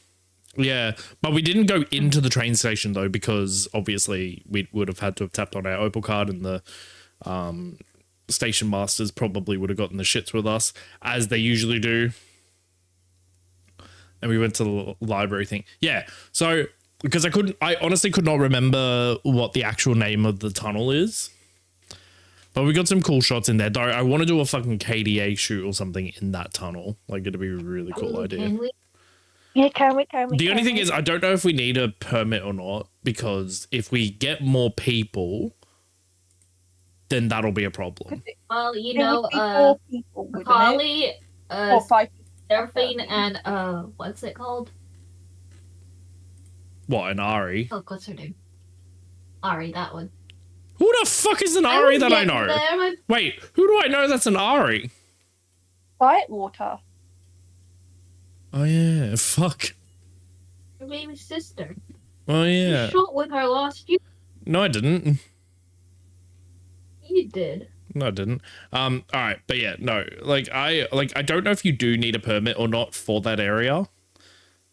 Yeah, but we didn't go into the train station though, because obviously we would have had to have tapped on our Opal card, and the station masters probably would have gotten the shits with us, as they usually do. And we went to the library thing. Yeah, so because I honestly could not remember what the actual name of the tunnel is. But we got some cool shots in there. Though I want to do a fucking KDA shoot or something in that tunnel. Like, it'd be a really cool idea. Can we? Yeah, can we? The only thing is, I don't know if we need a permit or not, because if we get more people, then that'll be a problem. Well, you It would know, be 4 people, wouldn't it? Polly, Or 5 people. Seraphine, and what's it called? What, an Ari? Oh, what's her name? Ari, that one. Who the fuck is an Ari that I know? There, Wait, who do I know that's an Ari? Whitewater. Oh yeah, fuck. Her baby sister. Oh You yeah. shot with her last year. No, I didn't. You did. No, I didn't. All right, but yeah, no. I don't know if you do need a permit or not for that area.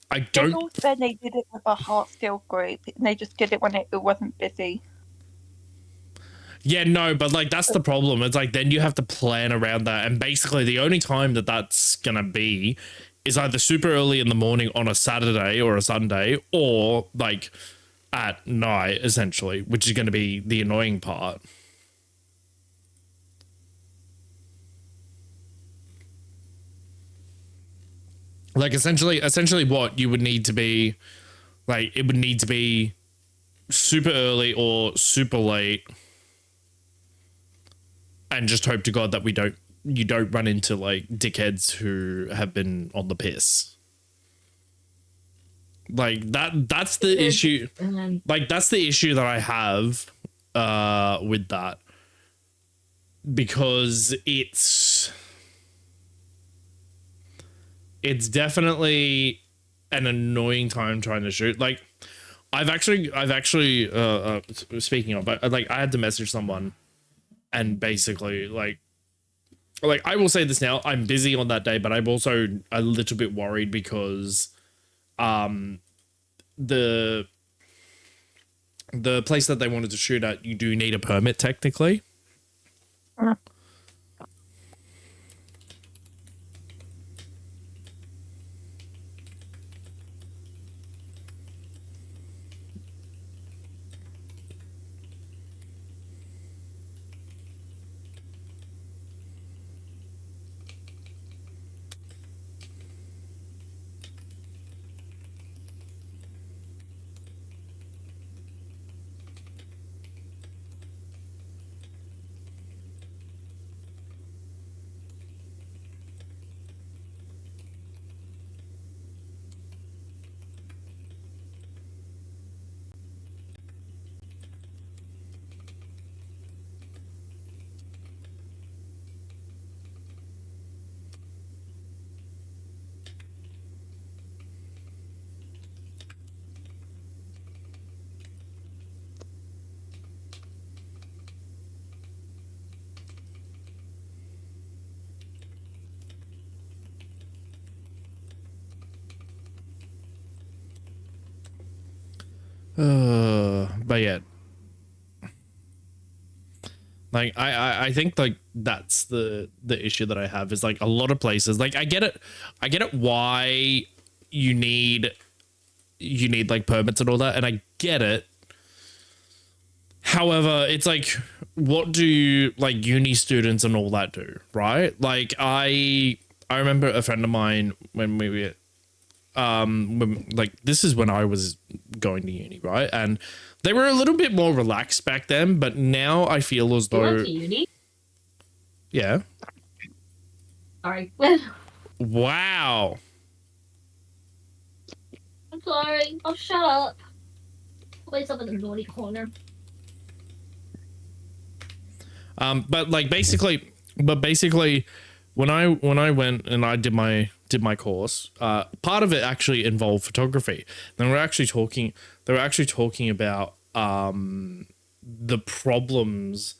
I don't. Also, they did it with a heart steel group. They just did it when it wasn't busy. Yeah, no, but like that's the problem. It's like then you have to plan around that, and basically the only time that that's gonna be is either super early in the morning on a Saturday or a Sunday, or like at night, essentially, which is going to be the annoying part. Like essentially what you would need to be, like it would need to be super early or super late, and just hope to God that you don't run into like dickheads who have been on the piss. Like that's the issue. Like that's the issue that I have with that, because it's definitely an annoying time trying to shoot. Like I've actually speaking of, like I had to message someone, and basically like I will say this now, I'm busy on that day, but I'm also a little bit worried because the place that they wanted to shoot at, you do need a permit technically. But yeah, like I think like that's the issue that I have, is like a lot of places, like I get it why you need like permits and all that, and I get it. However, it's like, what do like uni students and all that do, right? Like I remember a friend of mine when we were like this is when I was going to uni, right? And they were a little bit more relaxed back then, but now I feel as You though went to uni? yeah. Sorry. Wow. I'm sorry. I'll shut up. Place up in the naughty corner. But like basically, when I went and I did my course, part of it actually involved photography. They were actually talking about the problems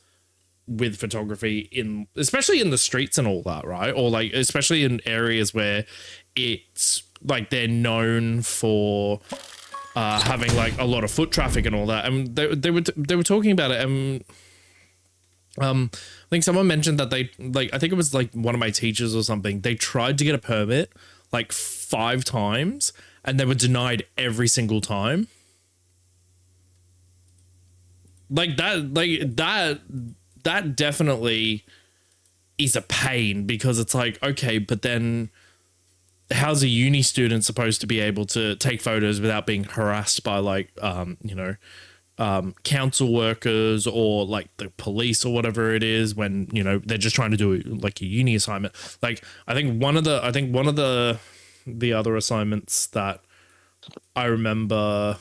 with photography especially in the streets and all that, right? Or like especially in areas where it's like they're known for having like a lot of foot traffic and all that. And they were talking about it. And I think someone mentioned that they like, I think it was like one of my teachers or something. They tried to get a permit like 5 times and they were denied every single time. That definitely is a pain, because it's like, okay, but then how's a uni student supposed to be able to take photos without being harassed by like, council workers or like the police or whatever it is, when, they're just trying to do like a uni assignment. Like, I think one of the other assignments that I remember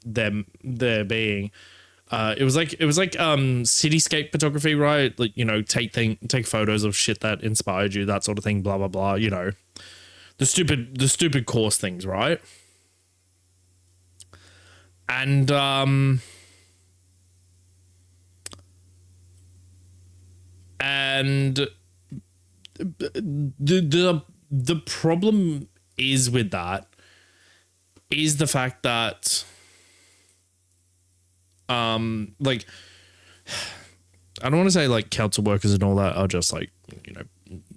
there being, it was like cityscape photography, right? Like, take photos of shit that inspired you, that sort of thing, blah blah blah, the stupid course things, right? And the problem is with that is the fact that like, I don't want to say like council workers and all that are just like,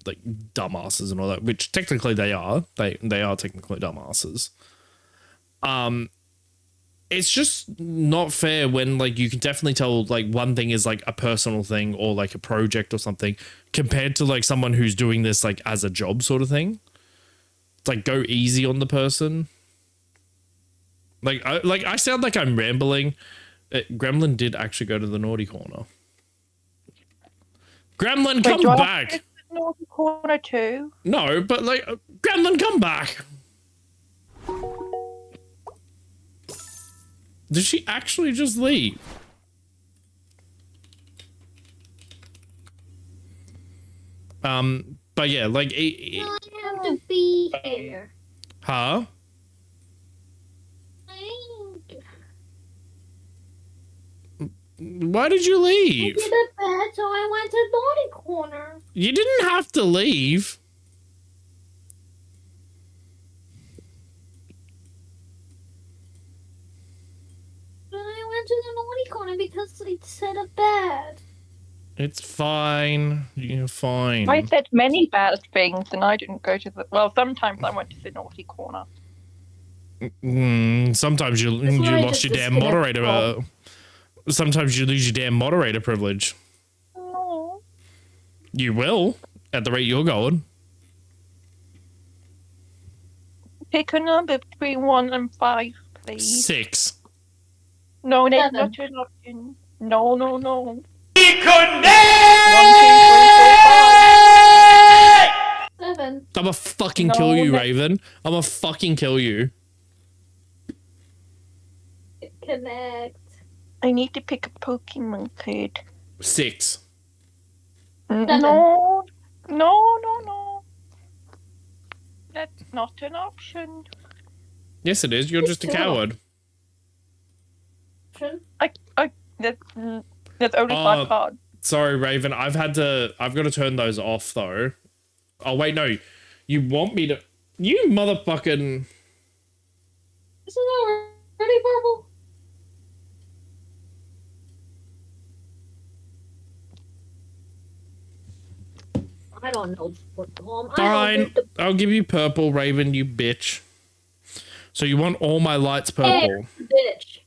like dumbasses and all that, which technically they are. They are technically dumbasses. It's just not fair when like you can definitely tell like one thing is like a personal thing or like a project or something, compared to like someone who's doing this like as a job sort of thing. It's like, go easy on the person. Like I sound like I'm rambling. Gremlin did actually go to the naughty corner. Gremlin, come back. Naughty corner too. No, but like, Gremlin, come back. Did she actually just leave? But yeah, like, I have to be here. huh? Why did you I leave? did a bed, so I went to naughty corner. You didn't have to leave. But I went to the naughty corner because it said a bed. It's fine. You're fine. I said many bad things, and I didn't go to the. Well, sometimes I went to the naughty corner. Sometimes you why I lost just your damn disconnect moderator. Sometimes you lose your damn moderator privilege. No. You will, at the rate you're going. Pick a number between 1 and 5, please. 6. No, that's 7. not an option. No. 1, 2, 3, 4, 5. 7. I'ma fucking No, kill you, that- Raven. I'ma fucking kill you. Connect. I need to pick a Pokemon card. 6. No. That's not an option. Yes, it is. You're just a It's coward. There's only 5 cards. Sorry, Raven. I've got to turn those off though. Oh wait, no. You want me to? You motherfucking. Isn't that already purple? I don't know. Fine. I'll give you purple, Raven. You bitch. So you want all my lights purple? Bitch.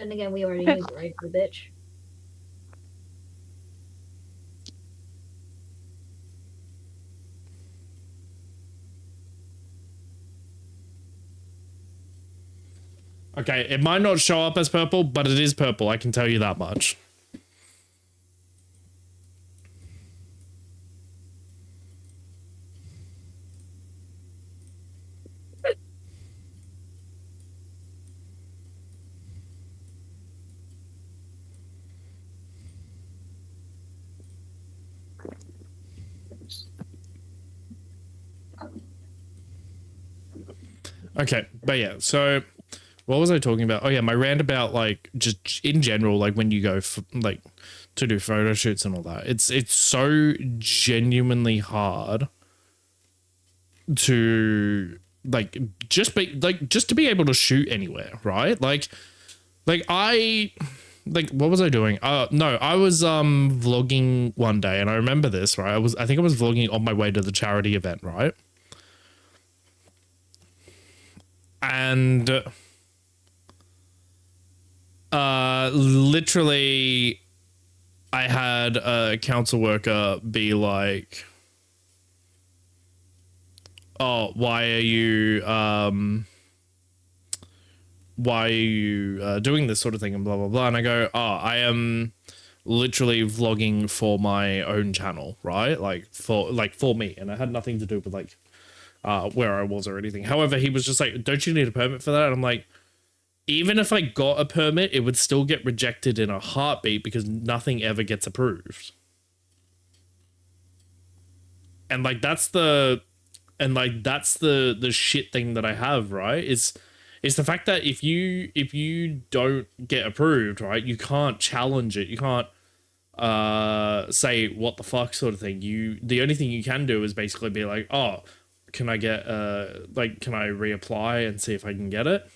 And again, we already knew, right? The bitch. Okay, it might not show up as purple, but it is purple. I can tell you that much. Okay, but yeah, so what was I talking about? Oh yeah, my rant about like just in general, like when you go for, like to do photo shoots and all that. It's so genuinely hard to like just to be able to shoot anywhere, right? Like what was I doing? No, I was vlogging one day and I remember this, right? I think I was vlogging on my way to the charity event, right? And literally I had a council worker be like, "Oh, why are you doing this sort of thing?" and blah blah blah. And I go, "Oh, I am literally vlogging for my own channel, right? Like for me." And it had nothing to do with like where I was or anything. However, he was just like, "Don't you need a permit for that?" And I'm like, even if I got a permit, it would still get rejected in a heartbeat because nothing ever gets approved. And like that's the shit thing that I have, right? Is the fact that if you don't get approved, right, you can't challenge it. You can't say what the fuck sort of thing. The only thing you can do is basically be like, "Oh, can I get can I reapply and see if I can get it?"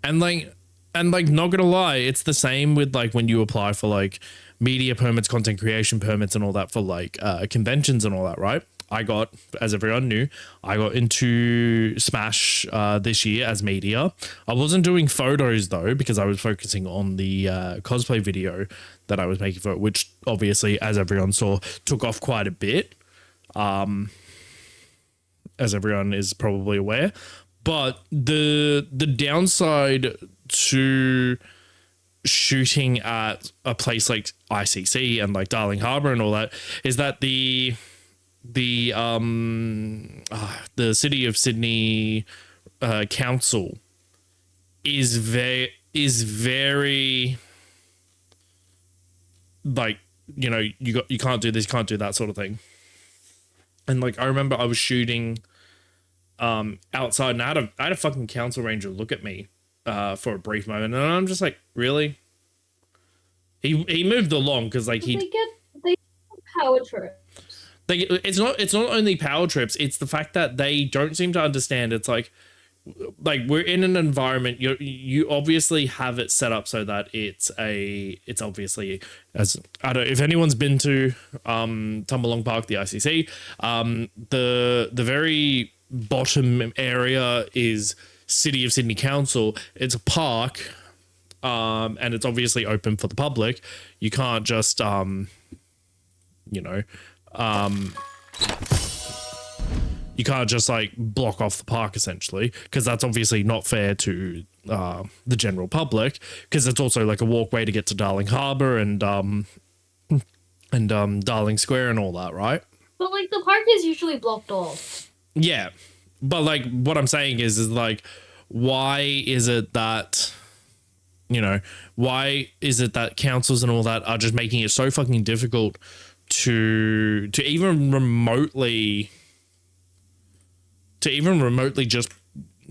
And not gonna lie, it's the same with like when you apply for like media permits, content creation permits and all that for like conventions and all that, right? I got, as everyone knew, I got into Smash this year as media. I wasn't doing photos though because I was focusing on the cosplay video that I was making for it, which obviously, as everyone saw, took off quite a bit, as everyone is probably aware. But the downside to shooting at a place like ICC and like Darling Harbour and all that is that the City of Sydney council is very like, you know, you can't do this, can't do that sort of thing. And like I remember I was shooting outside and I had a fucking council ranger look at me for a brief moment and I'm just like, really? He moved along because like they get power trips. It's not only power trips, it's the fact that they don't seem to understand. It's like we're in an environment, you obviously have it set up so that it's obviously, as I don't know if anyone's been to Tumbalong Park, the ICC, the very bottom area is City of Sydney Council. It's a park, and it's obviously open for the public. You can't just you can't just like block off the park essentially, because that's obviously not fair to the general public, because it's also like a walkway to get to Darling Harbour and Darling Square and all that, right? But like the park is usually blocked off. Yeah, but like what I'm saying is like, why is it that, you know, why is it that councils and all that are just making it so fucking difficult to even remotely just,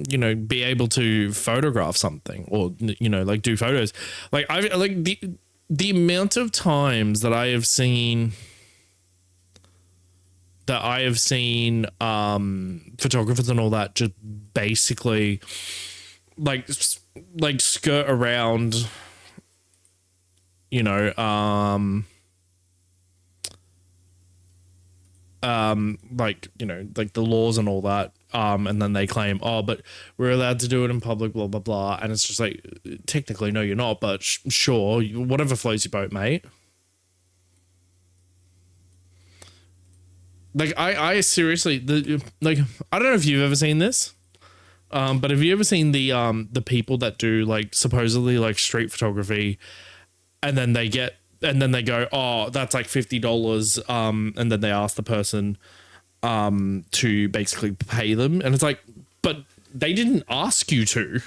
you know, be able to photograph something or, you know, like do photos. Like I like the amount of times that I have seen photographers and all that just basically like skirt around, you know, like, you know, like the laws and all that, and then they claim, oh, but we're allowed to do it in public, blah blah blah, and it's just like, technically no you're not, but sure, whatever floats your boat, mate. Like I seriously, like I don't know if you've ever seen this, but have you ever seen the people that do like supposedly like street photography, and then they go, oh, that's like $50, and then they ask the person to basically pay them, and it's like, but they didn't ask you to.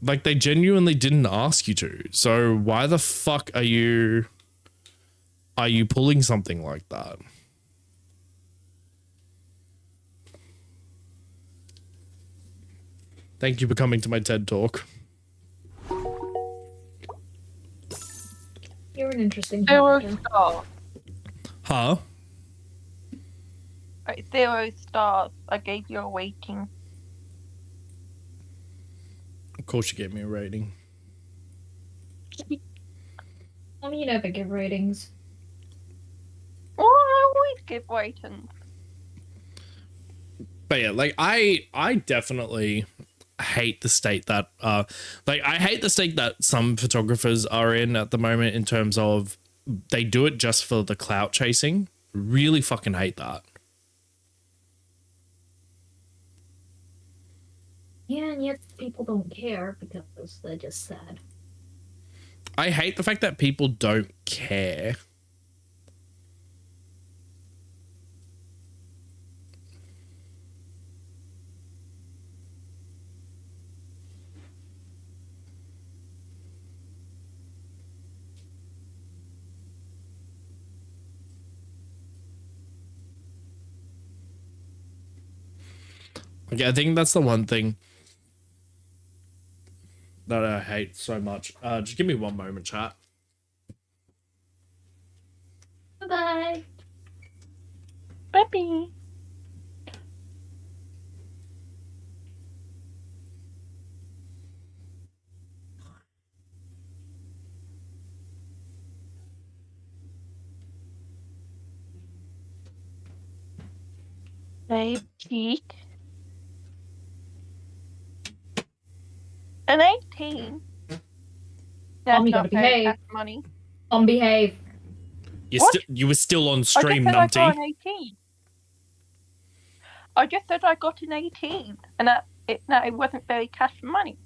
Like, they genuinely didn't ask you to. So why the fuck are you pulling something like that? Thank you for coming to my TED Talk. You're an interesting 0 character. stars. Huh? 0 stars. I gave you a rating. Of course you gave me a rating. I mean, you never give ratings. Well, I always give ratings. But yeah, like I definitely hate the state that I hate the state that some photographers are in at the moment in terms of they do it just for the clout chasing. Really fucking hate that. Yeah, and yet people don't care because they're just sad. I hate the fact that people don't care. Okay, I think that's the one thing that I hate so much. Just give me one moment, chat. Bye-bye. Baby. Babe cheek. An 18. That's Mom, you not gotta fair behave. cash money. Behave. What? You were still on I just stream, said I got numpty. an 18. I just said I got an 18, and that it wasn't very cash money.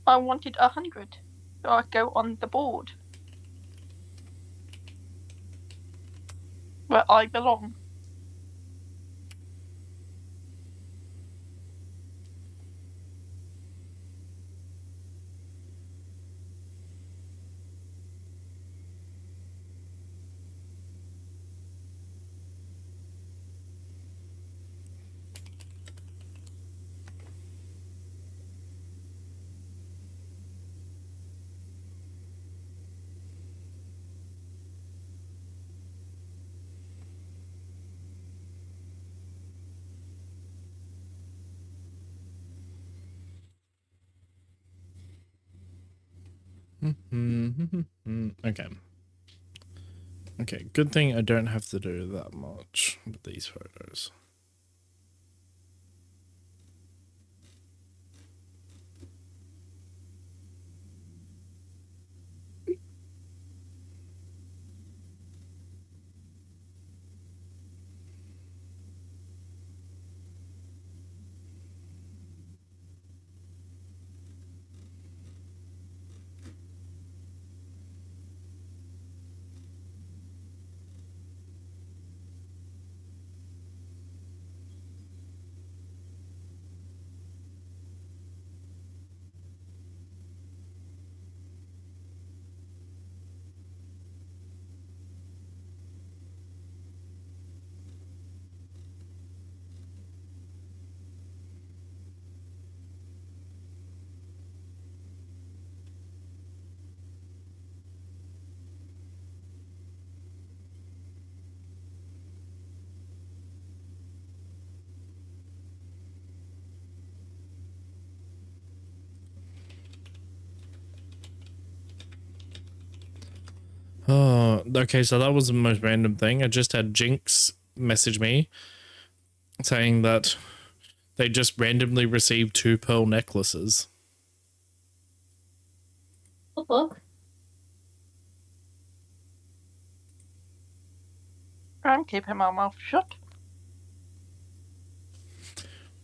I wanted 100, so I go on the board where I belong. Okay. Okay, good thing I don't have to do that much with these photos. Oh, okay, so that was the most random thing. I just had Jinx message me saying that they just randomly received 2 pearl necklaces. Oh, fuck. I'm keeping my mouth shut.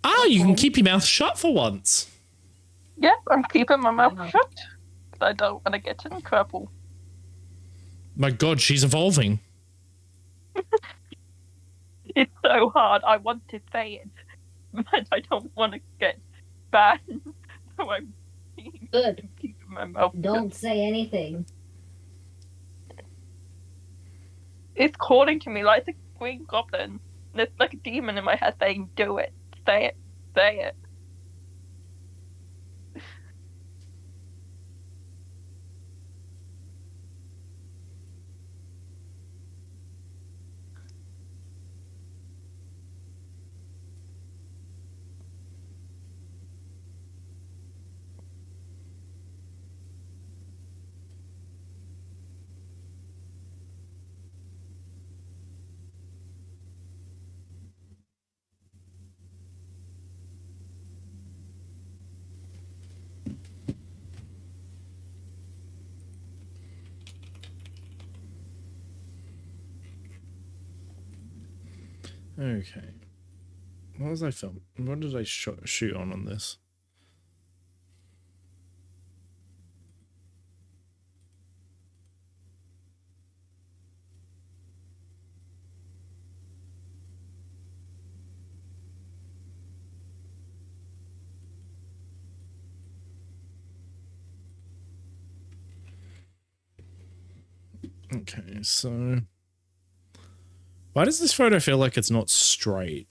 Ah, you can keep your mouth shut for once. Yep, I'm keeping my mouth Wow. shut. I don't want to get in trouble. My God, she's evolving. It's so hard. I want to say it, but I don't want to get banned. So I'm being Good. Keep it in my mouth. Don't say anything. It's calling to me like the Green Goblin. There's like a demon in my head saying, "Do it, say it, say it." Okay. What was I filming? What did I shoot on this? Okay, so why does this photo feel like it's not straight?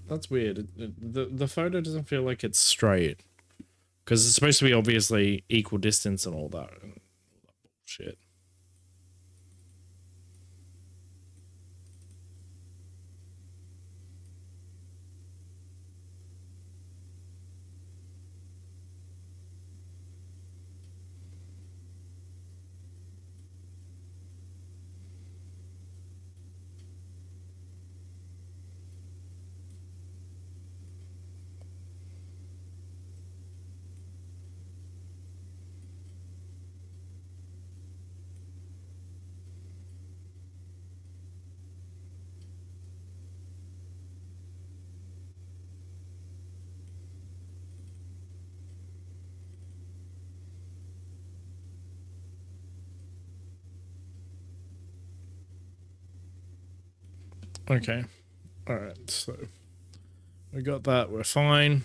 That's weird. The photo doesn't feel like it's straight because it's supposed to be obviously equal distance and all that shit. Okay. All right. So we got that. We're fine.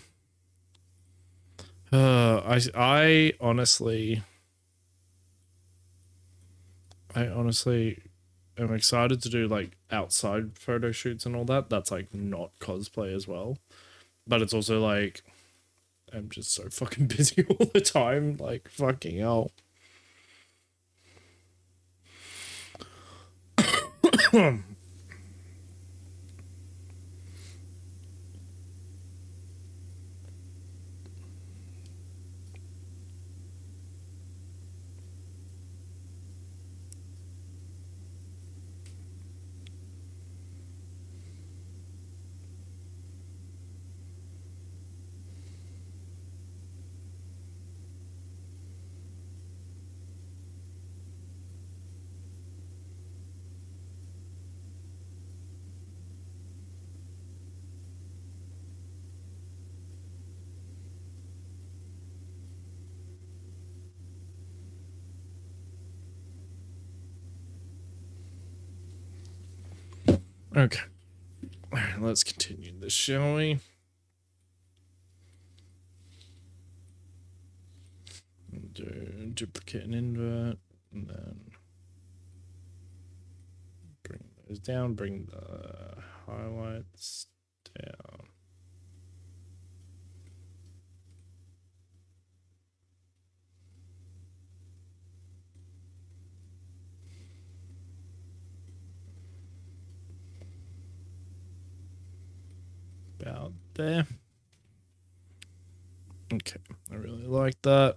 I honestly am excited to do like outside photo shoots and all that. That's like not cosplay as well. But it's also like I'm just so fucking busy all the time. Like fucking hell. Okay. All right, let's continue this, shall we? Do duplicate and invert, and then bring those down, bring the highlights down. About there. Okay, I really like that.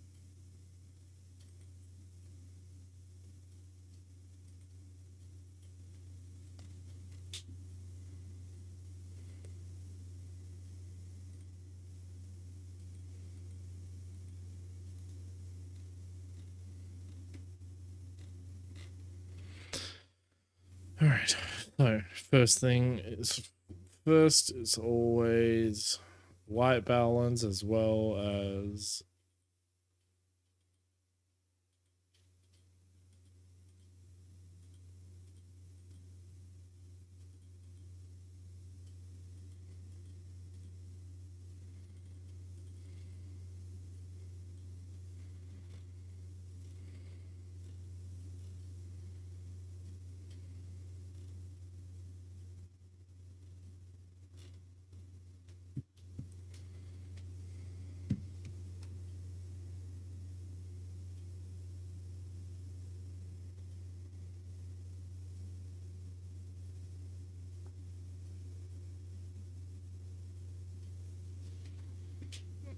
All right. So first is always white balance as well as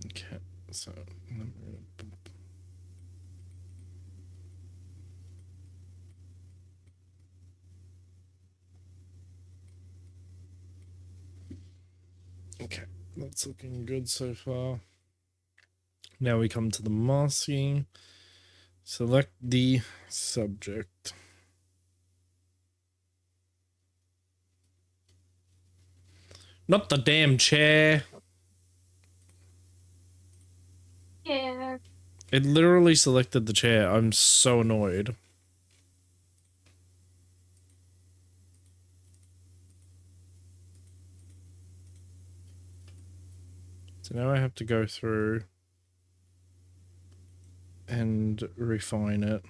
okay. So okay, that's looking good so far. Now we come to the masking. Select the subject. Not the damn chair. Yeah. It literally selected the chair. I'm so annoyed. So now I have to go through and refine it.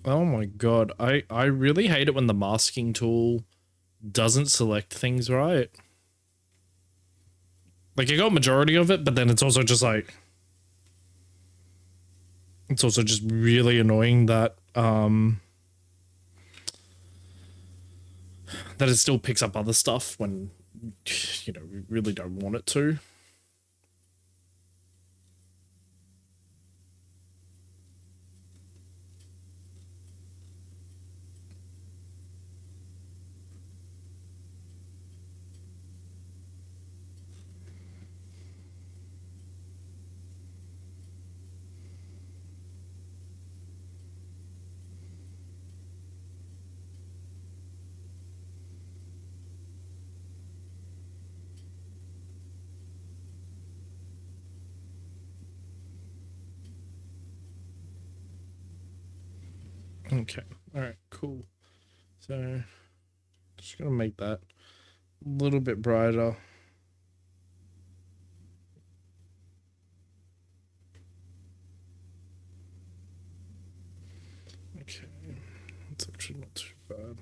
Oh my god, I really hate it when the masking tool doesn't select things right. Like, I got majority of it, but then it's also just like... It's also just really annoying that, that it still picks up other stuff when, you know, we really don't want it to. Okay, alright, cool. So, just gonna make that a little bit brighter. Okay, it's actually not too bad.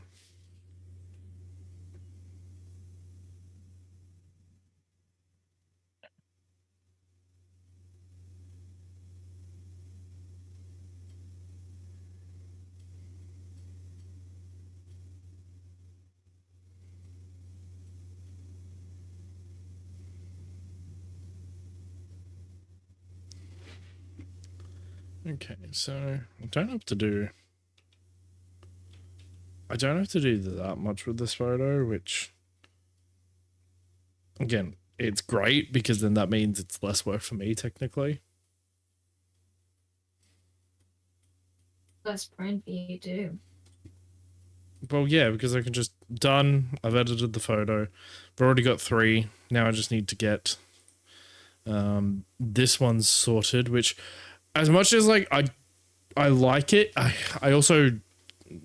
Okay, so I don't have to do that much with this photo, which again, it's great because then that means it's less work for me technically. Less print for you too. Well, yeah, because I can just done. I've edited the photo. I've already got 3. Now I just need to get this one sorted, which as much as like I like it, I also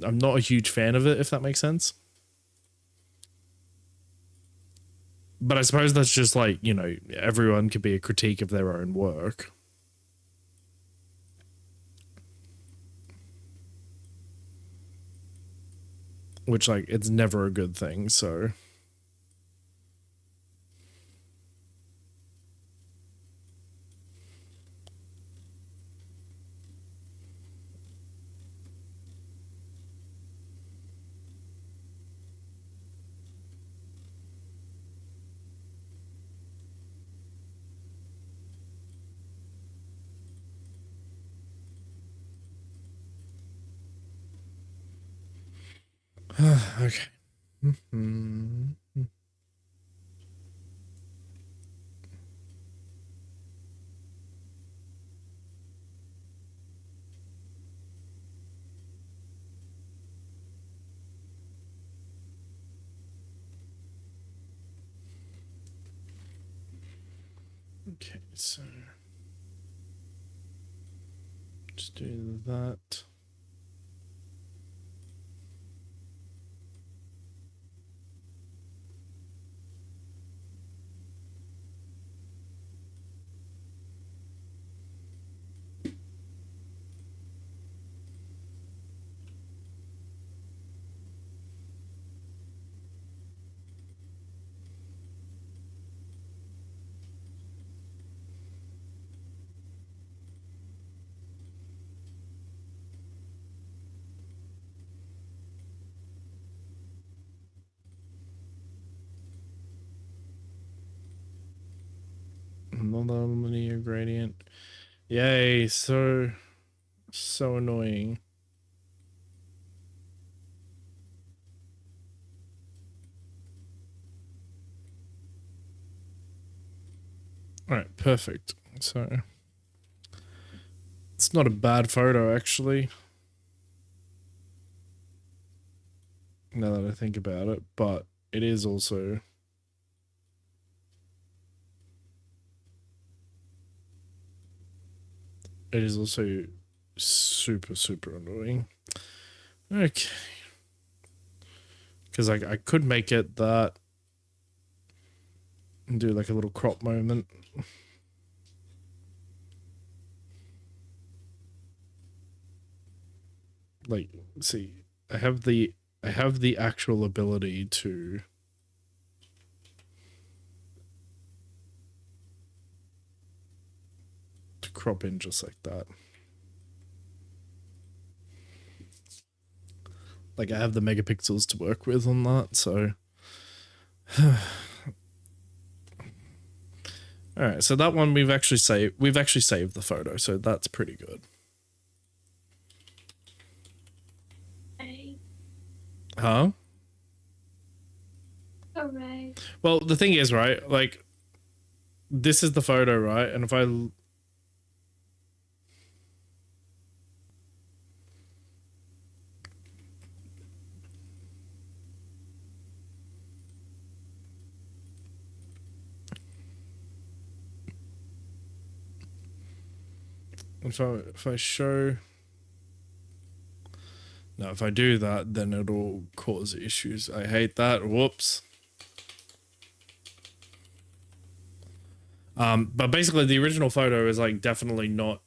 I'm not a huge fan of it, if that makes sense. But I suppose that's just like, you know, everyone could be a critique of their own work. Which, like, it's never a good thing, so... Okay. Mhm. Okay, so just do that. Another linear gradient. Yay, so annoying. All right, perfect. So it's not a bad photo actually, now that I think about it, but it is also super annoying. Okay. Because I could make it that and do like a little crop moment. Like, see, I have the actual ability to crop in just like that. Like I have the megapixels to work with on that, so all right, so that one we've actually saved the photo, so that's pretty good. Hey. Huh? Hooray. Well, the thing is, right, like this is the photo, right? And if I show, no, if I do that, then it'll cause issues. I hate that. Whoops. But basically the original photo is like definitely not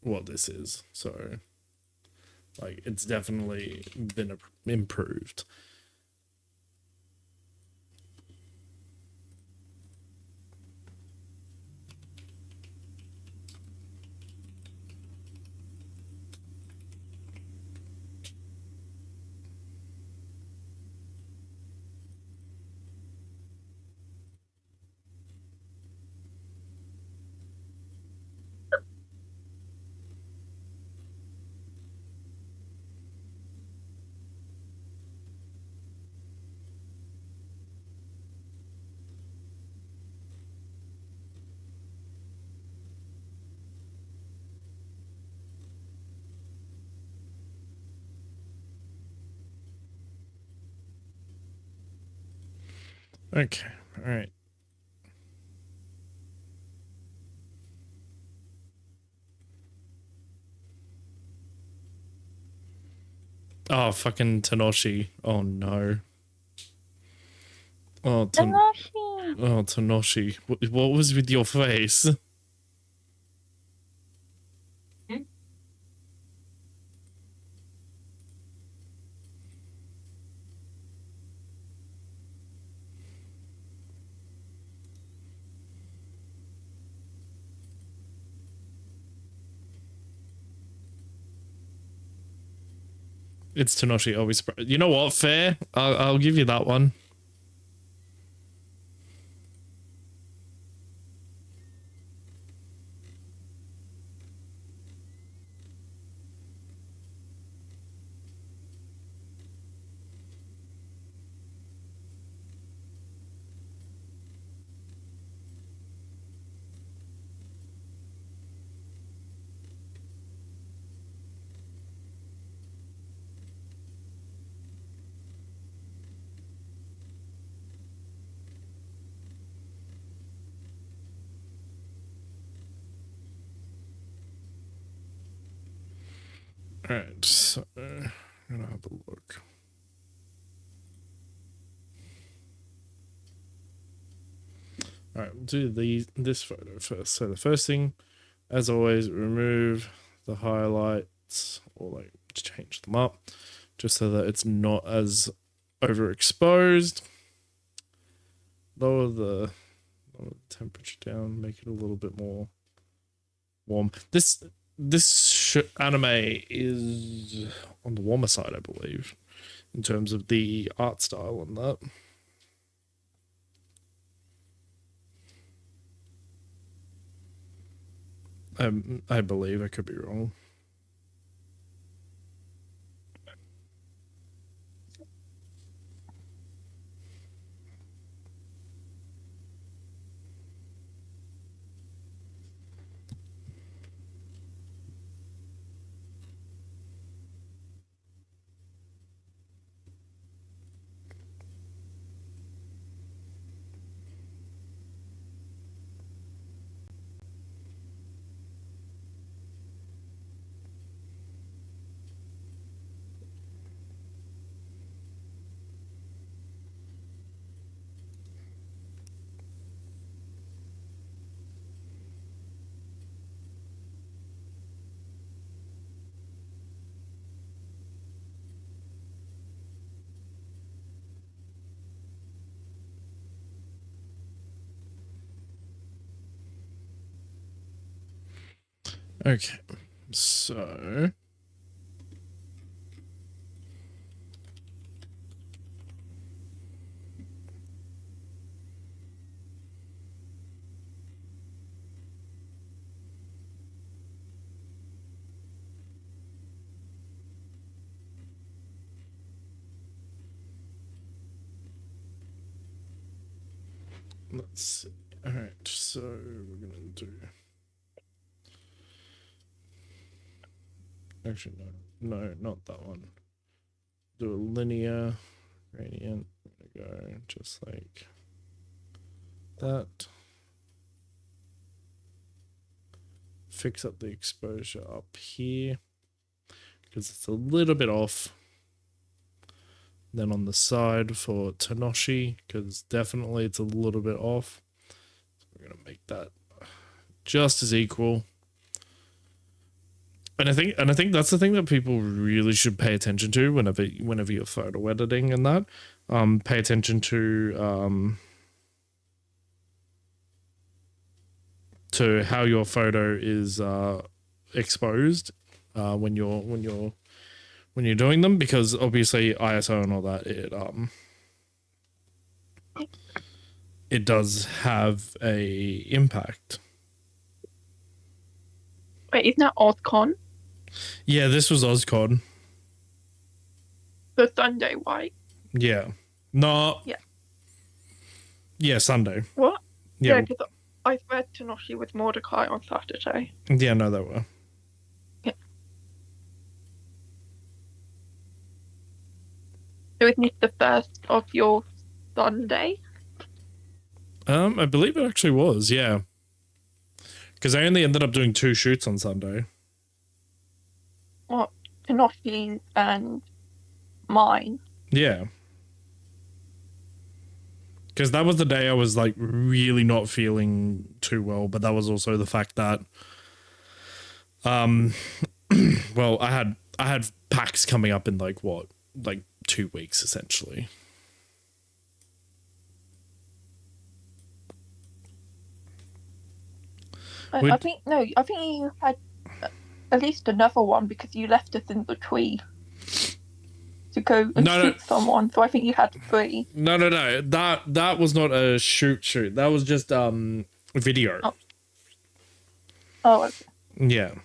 what this is. So like it's definitely been improved. Okay. All right. Oh, fucking Tenoshi. Oh no. Oh, Tanashi! oh, Tenoshi. What was with your face? It's Tenoshi always. You know what? Fair. I'll give you that one. All right, so I'm gonna have a look. All right, we'll do this photo first. So the first thing, as always, remove the highlights or like change them up just so that it's not as overexposed. Lower the temperature down, make it a little bit more warm. This anime is on the warmer side, I believe, in terms of the art style and that. I believe, I could be wrong. Okay, so let's see. All right, so we're gonna do. Actually, no, not that one. Do a linear gradient. I'm gonna go just like that. Fix up the exposure up here because it's a little bit off. Then on the side for Tenoshi, because definitely it's a little bit off. So we're gonna make that just as equal. And I think that's the thing that people really should pay attention to whenever you're photo editing and that. Pay attention to how your photo is exposed when you're doing them, because obviously ISO and all that, it does have a impact. Wait, isn't that OzCon? Yeah, this was OzCon. The Sunday, right? Yeah. No. Yeah. Yeah, Sunday. What? Yeah. Yeah, because I read Tenoshi with Mordecai on Saturday. Yeah, no, they were. Yeah. So isn't it the first of your Sunday? I believe it actually was, yeah. Because I only ended up doing 2 shoots on Sunday. What? Tenoshi and mine. Yeah. Because that was the day I was like really not feeling too well, but that was also the fact that well, I had packs coming up in like 2 weeks essentially. I think you had at least another one because you left us in the tree to go and shoot someone. So I think you had 3. No. That was not a shoot. That was just video. Oh, okay. Yeah.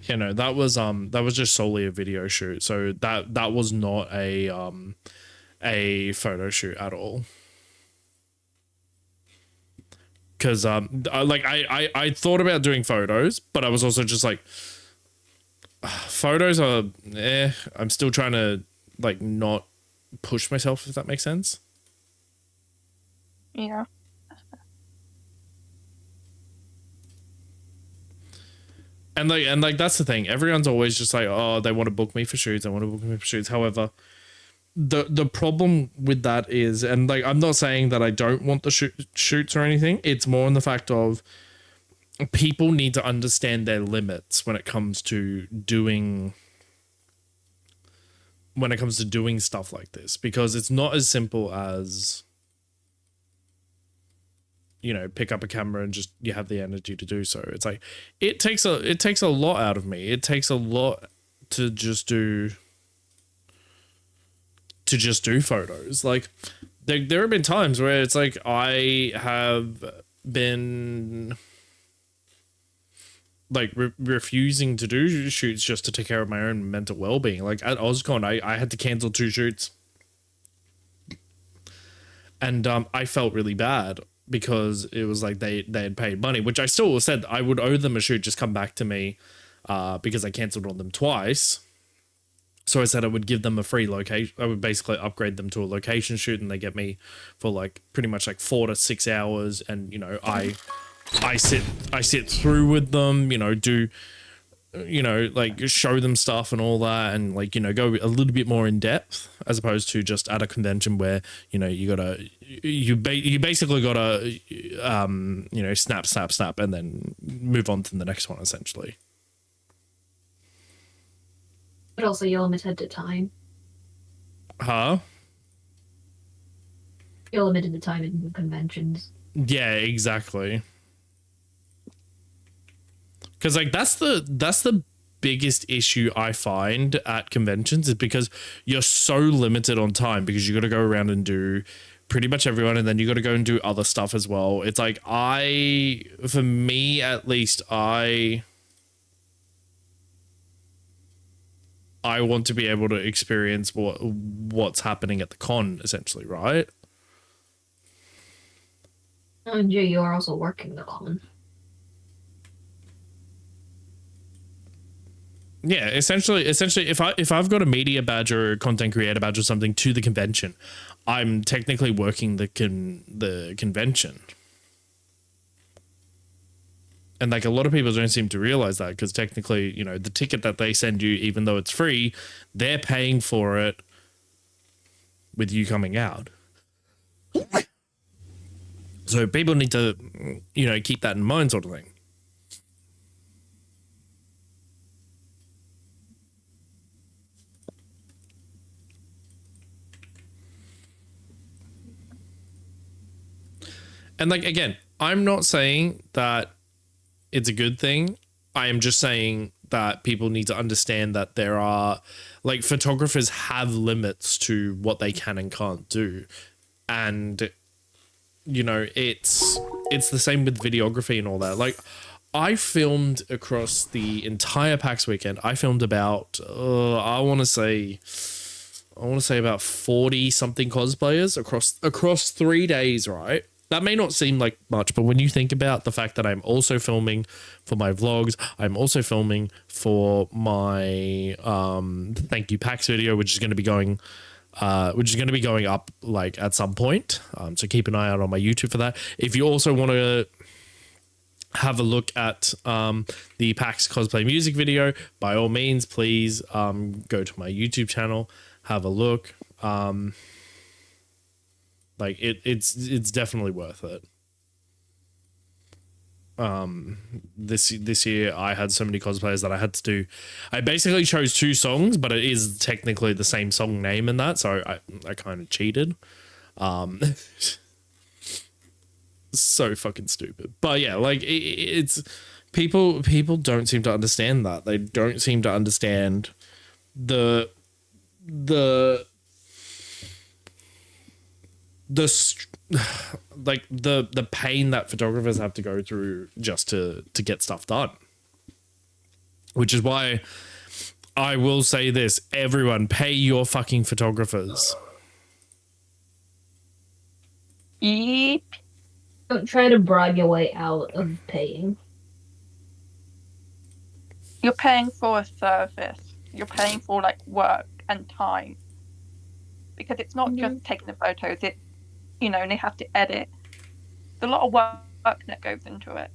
You know, that was just solely a video shoot. So that was not a photo shoot at all. Because I thought about doing photos, but I was also just like, photos are I'm still trying to like not push myself, if that makes sense. Yeah. And like that's the thing. Everyone's always just like, oh, they want to book me for shoots. I want to book me for shoots. However, the problem with that is, and like I'm not saying that I don't want the shoots or anything. It's more in the fact of people need to understand their limits when it comes to doing stuff like this, because it's not as simple as, you know, pick up a camera and just you have the energy to do so. It's like it takes a lot out of me. It takes a lot to just do photos. Like there have been times where it's like I have been like refusing to do shoots just to take care of my own mental well-being. Like at OzCon, I had to cancel 2 shoots, and I felt really bad because it was like they had paid money, which I still said I would owe them a shoot, just come back to me, because I cancelled on them twice. So I said I would give them a free location. I would basically upgrade them to a location shoot, and they get me for like pretty much like 4 to 6 hours. And, you know, I sit through with them, you know, do, you know, like show them stuff and all that, and like, you know, go a little bit more in depth, as opposed to just at a convention where, you know, you basically gotta, you know, snap, and then move on to the next one, essentially. But also you're limited to time. Huh? You're limited to time in conventions. Yeah, exactly. Because like that's the biggest issue I find at conventions, is because you're so limited on time, because you got to go around and do pretty much everyone, and then you got to go and do other stuff as well. It's like for me at least, I want to be able to experience what's happening at the con, essentially, right? And you're also working the con. Yeah, essentially, if I've got a media badge or a content creator badge or something to the convention, I'm technically working the convention. And like a lot of people don't seem to realize that, because technically, you know, the ticket that they send you, even though it's free, they're paying for it with you coming out. So people need to, you know, keep that in mind, sort of thing. And like, again, I'm not saying that it's a good thing. I am just saying that people need to understand that there are, like, photographers have limits to what they can and can't do. And, you know, it's the same with videography and all that. Like, I filmed across the entire PAX weekend. I filmed about, I want to say about 40 something cosplayers across 3 days, right? That may not seem like much, but when you think about the fact that I'm also filming for my vlogs, I'm also filming for my thank you PAX video, which is going to be going up like at some point. So keep an eye out on my YouTube for that. If you also want to have a look at the PAX cosplay music video, by all means, please go to my YouTube channel, have a look. Like it's definitely worth it. This year I had so many cosplayers that I had to do. I basically chose 2 songs, but it is technically the same song name in that, so I kind of cheated. So fucking stupid. But yeah, like it's people don't seem to understand that. They don't seem to understand the like the pain that photographers have to go through just to get stuff done. Which is why I will say this: everyone, pay your fucking photographers. Yep. Don't try to bribe your way out of paying. You're paying for a service. You're paying for like work and time. Because it's not just taking the photos, it and they have to edit. There's a lot of work that goes into it.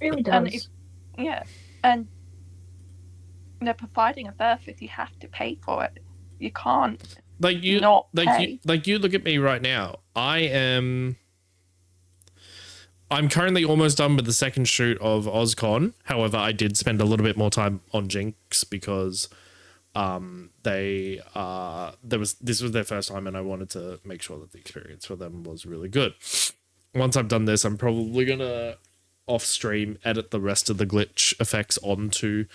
It really And does. and they're providing a service, you have to pay for it. You can't Like you, not like you, pay. like you look at me right now. I'm currently almost done with the second shoot of OzCon. However, I did spend a little bit more time on Jinx because this was their first time and I wanted to make sure that the experience for them was really good. Once I've done this, I'm probably gonna off stream edit the rest of the glitch effects onto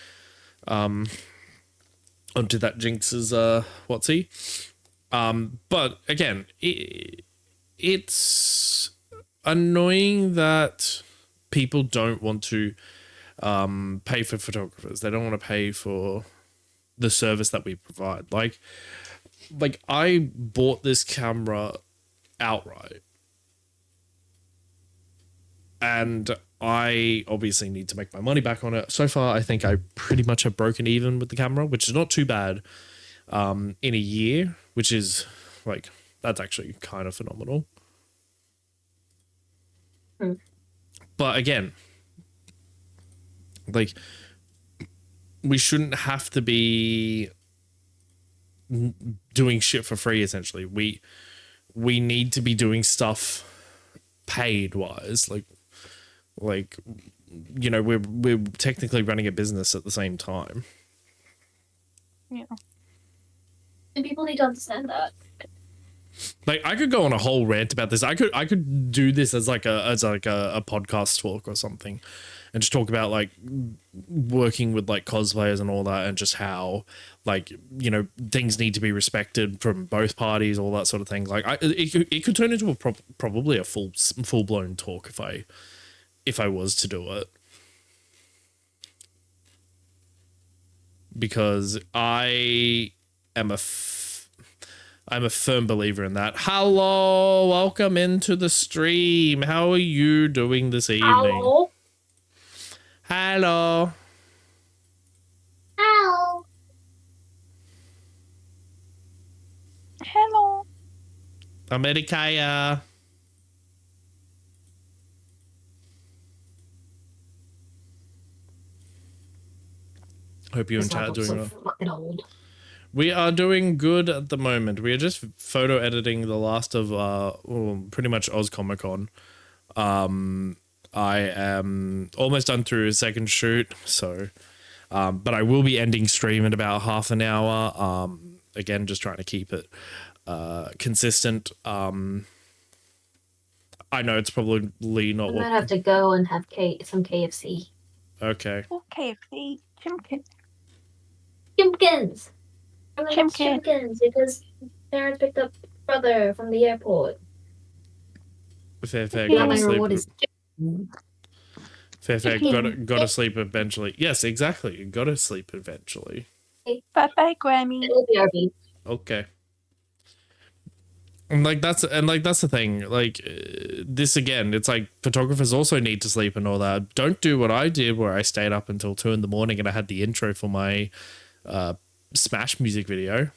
that Jinx's whatsy. But again, it's annoying that people don't want to pay for photographers. They don't want to pay for the service that we provide. Like I bought this camera outright, and I obviously need to make my money back on it. So far, I think I pretty much have broken even with the camera, which is not too bad in a year, which is like, that's actually kind of phenomenal. But again, like, we shouldn't have to be doing shit for free, essentially. We need to be doing stuff paid wise. Like we're technically running a business at the same time. Yeah. And people need to understand that. Like, I could go on a whole rant about this. I could do this as like a podcast talk or something, and just talk about like working with like cosplayers and all that, and just how like things need to be respected from both parties, all that sort of thing. Like it could turn into a probably a full blown talk if I was to do it, because I'm a firm believer in that. Hello, welcome into the stream. How are you doing this evening? Hello. Hello. Hello. Hello. Americaya. Hope you and chat are doing well. Fucking old. We are doing good at the moment. We are just photo editing the last of pretty much Oz Comic Con. I am almost done through a second shoot, so but I will be ending stream in about half an hour. Again, just trying to keep it consistent. I know it's probably not I what. might have to go and have some KFC. Okay. KFC. Chimkin. Chimkins! Chimkin. Chimkins, because parents picked up brother from the airport. Fair, Yeah, gotta My sleep. reward is Fair, chicken. gotta sleep eventually. Yes, exactly. You gotta sleep eventually. Bye-bye, Grammy. It'll be RB. Okay. And that's the thing. Like this again, it's like photographers also need to sleep and all that. Don't do what I did, where I stayed up until 2 a.m. and I had the intro for my Smash music video.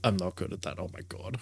I'm not good at that. Oh my god.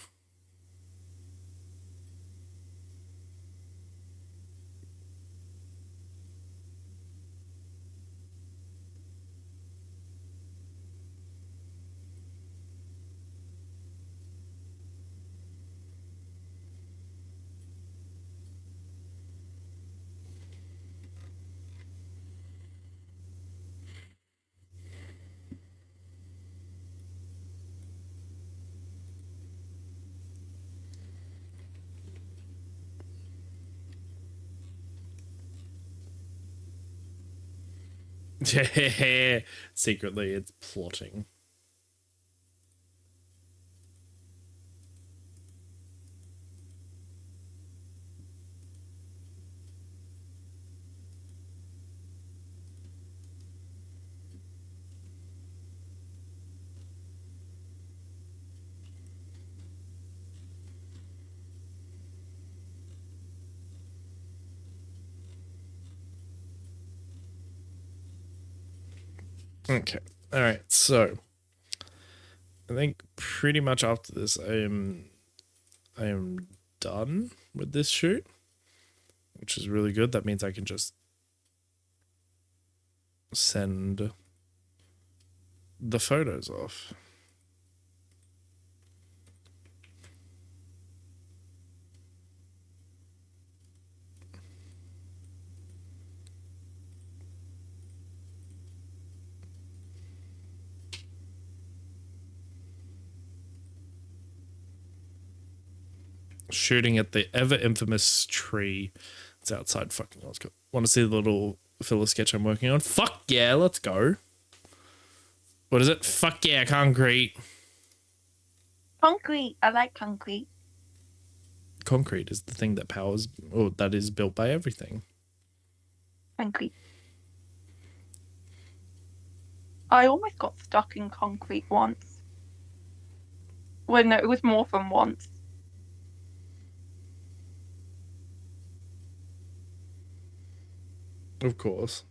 Secretly, it's plotting. Okay. All right. So I think pretty much after this, I am done with this shoot, which is really good. That means I can just send the photos off. Shooting at the ever infamous tree. It's outside fucking Oscar. Want to see the little filler sketch I'm working on? Fuck yeah, let's go. What is it? Fuck yeah, concrete. Concrete. I like concrete. Concrete is the thing that powers, or that is built by everything. Concrete. I almost got stuck in concrete once. Well, no, it was more than once. Of course.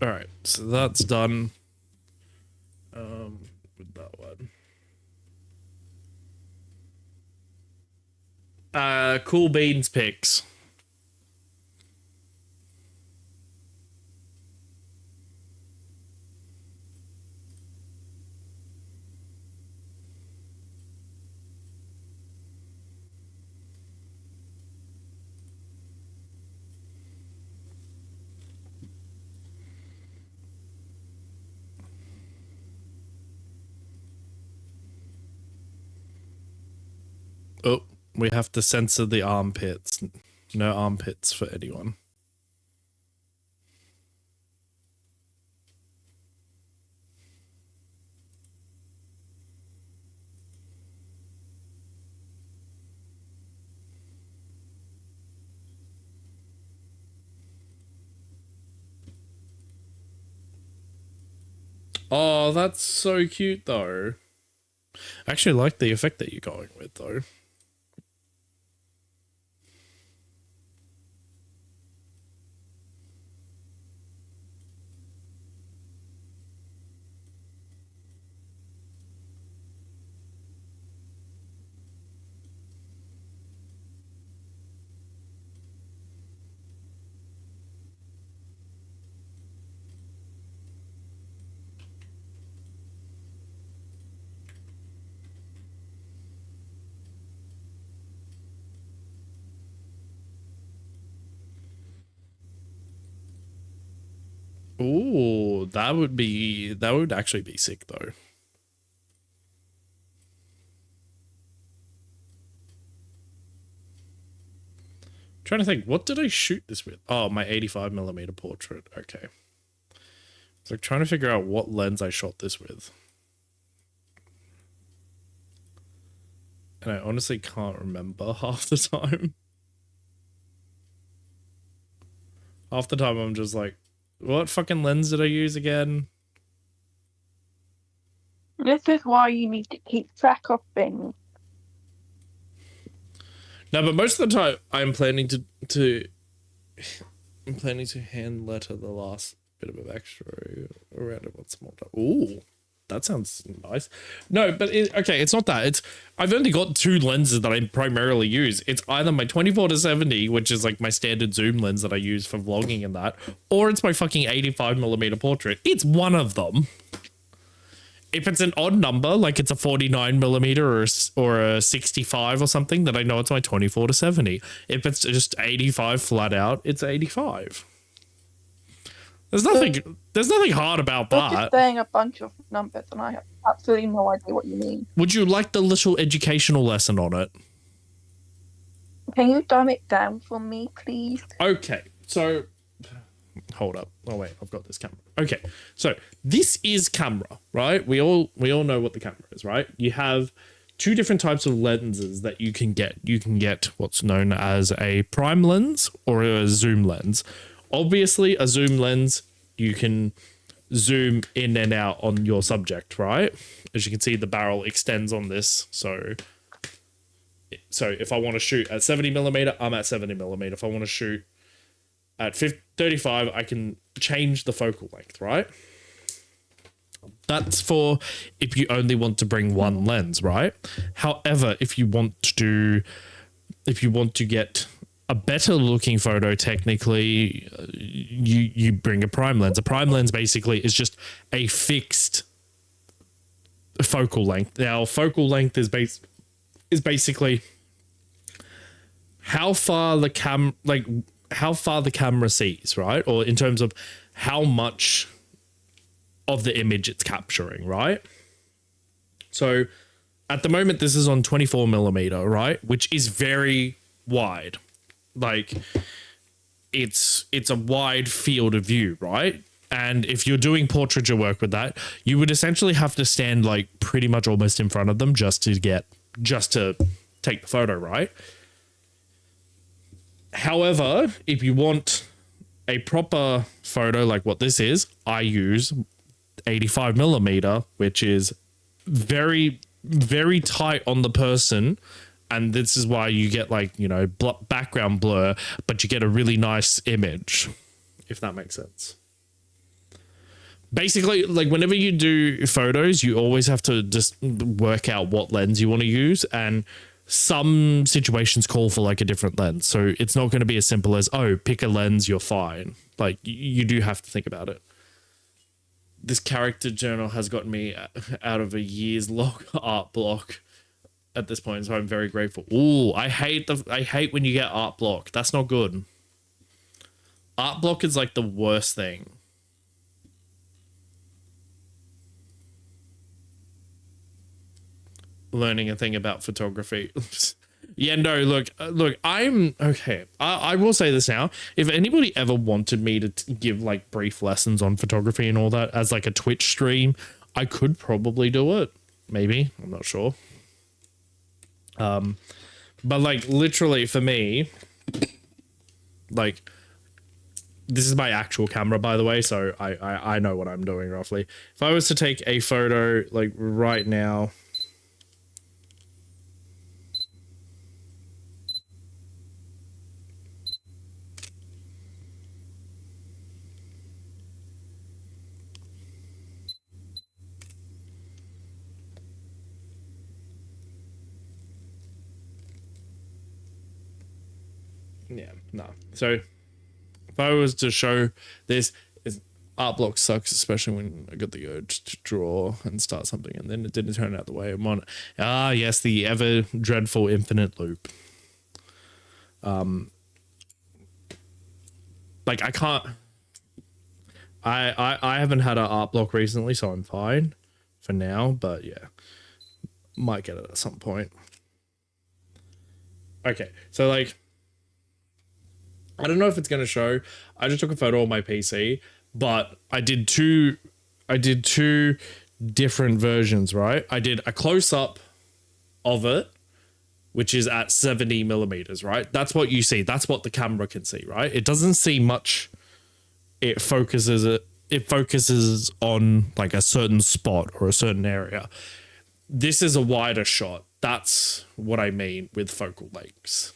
All right, so that's done. With that one. Cool beans pics. Oh, we have to censor the armpits. No armpits for anyone. Oh, that's so cute though. I actually like the effect that you're going with though. Ooh, that would actually be sick though. Trying to think, what did I shoot this with? Oh, my 85mm portrait. Okay. So trying to figure out what lens I shot this with. And I honestly can't remember half the time. Half the time I'm just like, what fucking lens did I use again? This is why you need to keep track of things. No, but most of the time I'm planning to hand letter the last bit of a backstory around it once more. Ooh, that sounds nice. No, but okay, it's not that. I've only got two lenses that I primarily use. It's either my 24-70, which is like my standard zoom lens that I use for vlogging and that, or it's my fucking 85mm portrait. It's one of them. If it's an odd number, like it's a 49mm or a 65 or something, then I know it's my 24-70. If it's just 85 flat out, it's 85. There's nothing hard about You're just that. saying a bunch of numbers, and I have absolutely no idea what you mean. Would you like the little educational lesson on it? Can you dumb it down for me, please? Okay, so hold up. Oh wait, I've got this camera. Okay, so this is camera, right? We all know what the camera is, right? You have two different types of lenses that you can get. You can get what's known as a prime lens or a zoom lens. Obviously, a zoom lens, you can zoom in and out on your subject, right? As you can see, the barrel extends on this. So if I want to shoot at 70 millimeter, I'm at 70 millimeter. If I want to shoot at 35, I can change the focal length, right? That's for if you only want to bring one lens, right? However, if you want to get a better looking photo, technically, you bring a prime lens. A prime lens basically is just a fixed focal length. Now, focal length is basically how far the camera sees, right? Or in terms of how much of the image it's capturing, right? So at the moment, this is on 24 millimeter, right? Which is very wide. Like it's a wide field of view, right? And if you're doing portraiture work with that, you would essentially have to stand like pretty much almost in front of them just to take the photo, right? However, if you want a proper photo like what this is, I use 85 millimeter, which is very, very tight on the person. And this is why you get like, you know, background blur, but you get a really nice image, if that makes sense. Basically, like whenever you do photos, you always have to just work out what lens you want to use. And some situations call for like a different lens. So it's not going to be as simple as, oh, pick a lens, you're fine. Like you do have to think about it. This character journal has gotten me out of a year's long art block at this point, so I'm very grateful. Ooh, I hate when you get art block. That's not good. Art block is like the worst thing. Learning a thing about photography. Yeah, no, look, I'm okay. I will say this now. If anybody ever wanted me to give like brief lessons on photography and all that as like a Twitch stream, I could probably do it. Maybe, I'm not sure. But like literally for me, like this is my actual camera, by the way, so I know what I'm doing roughly. If I was to take a photo like right now, yeah, no. So if I was to show this, art block sucks, especially when I got the urge to draw and start something and then it didn't turn out the way I wanted. Ah, yes, the ever dreadful infinite loop. Like I can't. I haven't had an art block recently, so I'm fine for now. But yeah, might get it at some point. Okay, so like. I don't know if it's going to show. I just took a photo on my PC, but I did two different versions, right? I did a close up of it, which is at 70 millimeters, right? That's what you see. That's what the camera can see, right? It doesn't see much. It focuses on like a certain spot or a certain area. This is a wider shot. That's what I mean with focal lengths.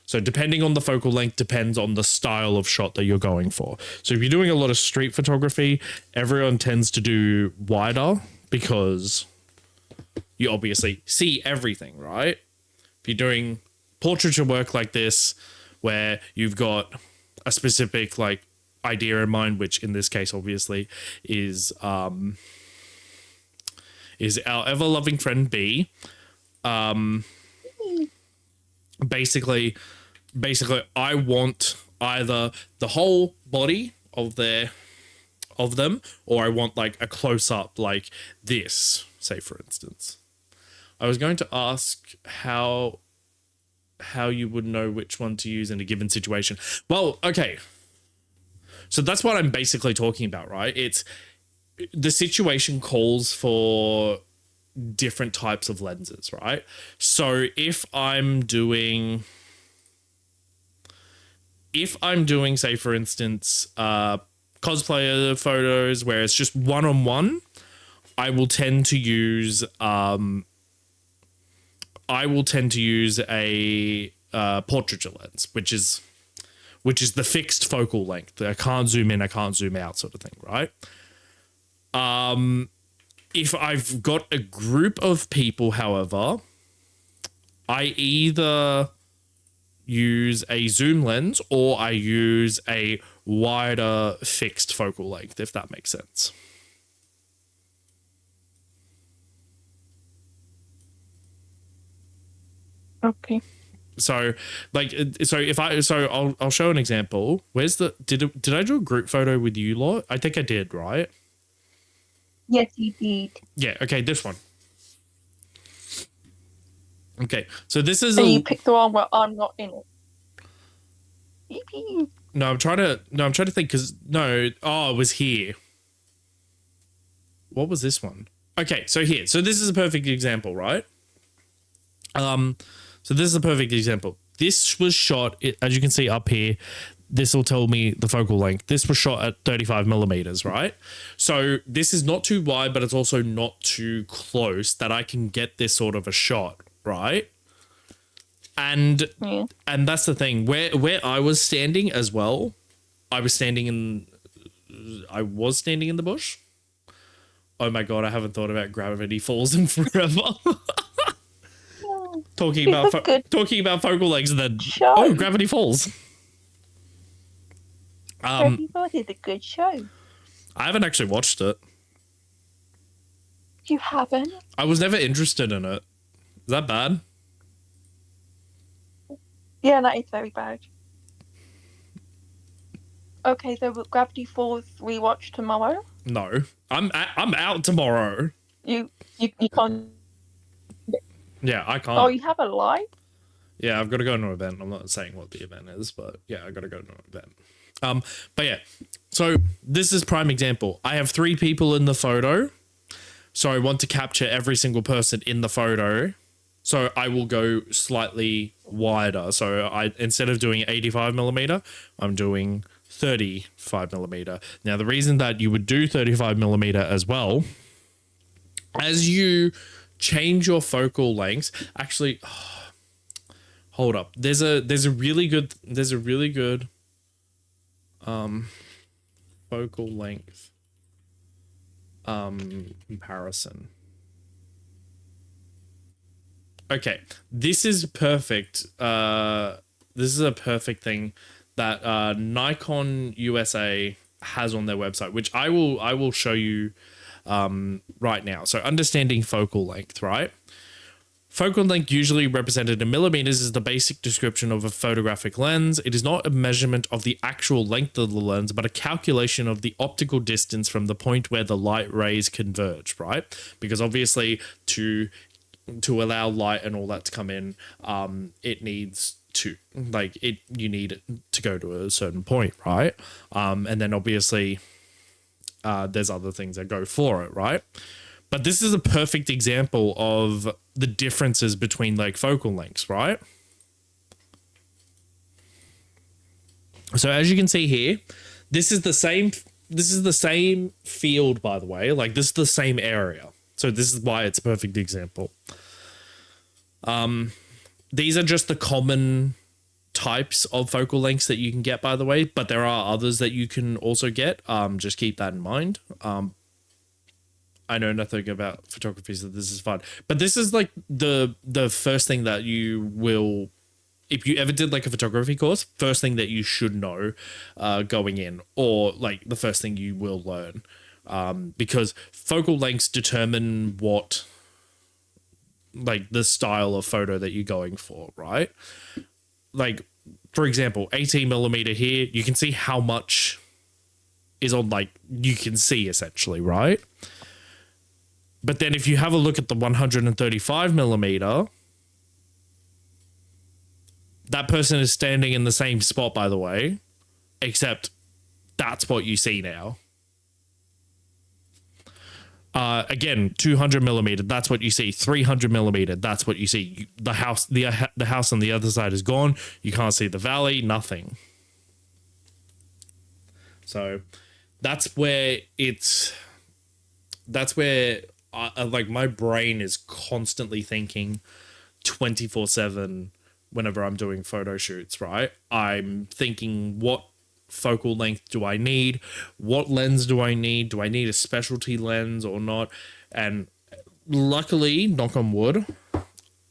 So depending on the focal length depends on the style of shot that you're going for. So if you're doing a lot of street photography, everyone tends to do wider because you obviously see everything, right? If you're doing portraiture work like this, where you've got a specific like idea in mind, which in this case obviously is our ever-loving friend B. Basically, I want either the whole body of their of them, or I want like a close up like this, say for instance. I was going to ask how you would know which one to use in a given situation. Well, okay. So that's what I'm basically talking about, right? It's the situation calls for different types of lenses, right? So if I'm doing, say for instance, cosplayer photos where it's just one-on-one, I will tend to use a portraiture lens, which is the fixed focal length. I can't zoom in, I can't zoom out, sort of thing, right? If I've got a group of people, however, I either use a zoom lens or I use a wider fixed focal length, if that makes sense. Okay. So I'll show an example. Where's the did I do a group photo with you lot? I think I did, right? Yes, you did. Yeah, okay, this one. Okay, so this is And you picked the one where I'm not in it. Yippee. No, I'm trying to think because it was here. What was this one? Okay, so here. So this is a perfect example, right? So this is a perfect example. This was shot, as you can see up here, this will tell me the focal length. This was shot at 35 millimeters, right? So this is not too wide, but it's also not too close that I can get this sort of a shot, right? And that's the thing. Where I was standing as well, I was standing in the bush. Oh my god, I haven't thought about Gravity Falls in forever. talking about focal lengths and then Gravity Falls. Gravity Falls is a good show. I haven't actually watched it. You haven't? I was never interested in it. Is that bad? Yeah, that is very bad. Okay, so will Gravity Falls rewatch tomorrow? No, I'm out tomorrow. You can't. Yeah, I can't. Oh, you have a live? Yeah, I've got to go to an event. I'm not saying what the event is, but yeah, I got to go to an event. But yeah, so this is prime example. I have 3 people in the photo, so I want to capture every single person in the photo. So I will go slightly wider. So instead of doing 85 millimeter, I'm doing 35 millimeter. Now, the reason that you would do 35 millimeter as well, as you change your focal lengths, actually, hold up. There's a really good focal length comparison. Okay, this is perfect. This is a perfect thing that Nikon USA has on their website, which I will show you right now. So understanding focal length, right? Focal length, usually represented in millimeters, is the basic description of a photographic lens. It is not a measurement of the actual length of the lens, but a calculation of the optical distance from the point where the light rays converge, right? Because obviously to allow light and all that to come in, it needs to, you need it to go to a certain point, right? And then obviously there's other things that go for it, right? But this is a perfect example of the differences between focal lengths, right? So as you can see here, this is the same field, by the way. This is the same area. So this is why it's a perfect example. These are just the common types of focal lengths that you can get, by the way, but there are others that you can also get. Just keep that in mind. I know nothing about photography, so this is fun. But this is the first thing that you will, if you ever did a photography course, first thing that you should know going in, or the first thing you will learn. Because focal lengths determine what the style of photo that you're going for, right? For example, 18 millimeter here, you can see how much is on like you can see essentially, right? But then if you have a look at the 135 millimeter, that person is standing in the same spot, by the way, except that's what you see now. Again, 200 millimeter, that's what you see. 300 millimeter, that's what you see. The house on the other side is gone. You can't see the valley, nothing. So that's where like my brain is constantly thinking 24/7 whenever I'm doing photo shoots, right? I'm thinking, what focal length do I need? What lens do I need? Do I need a specialty lens or not? And luckily, knock on wood,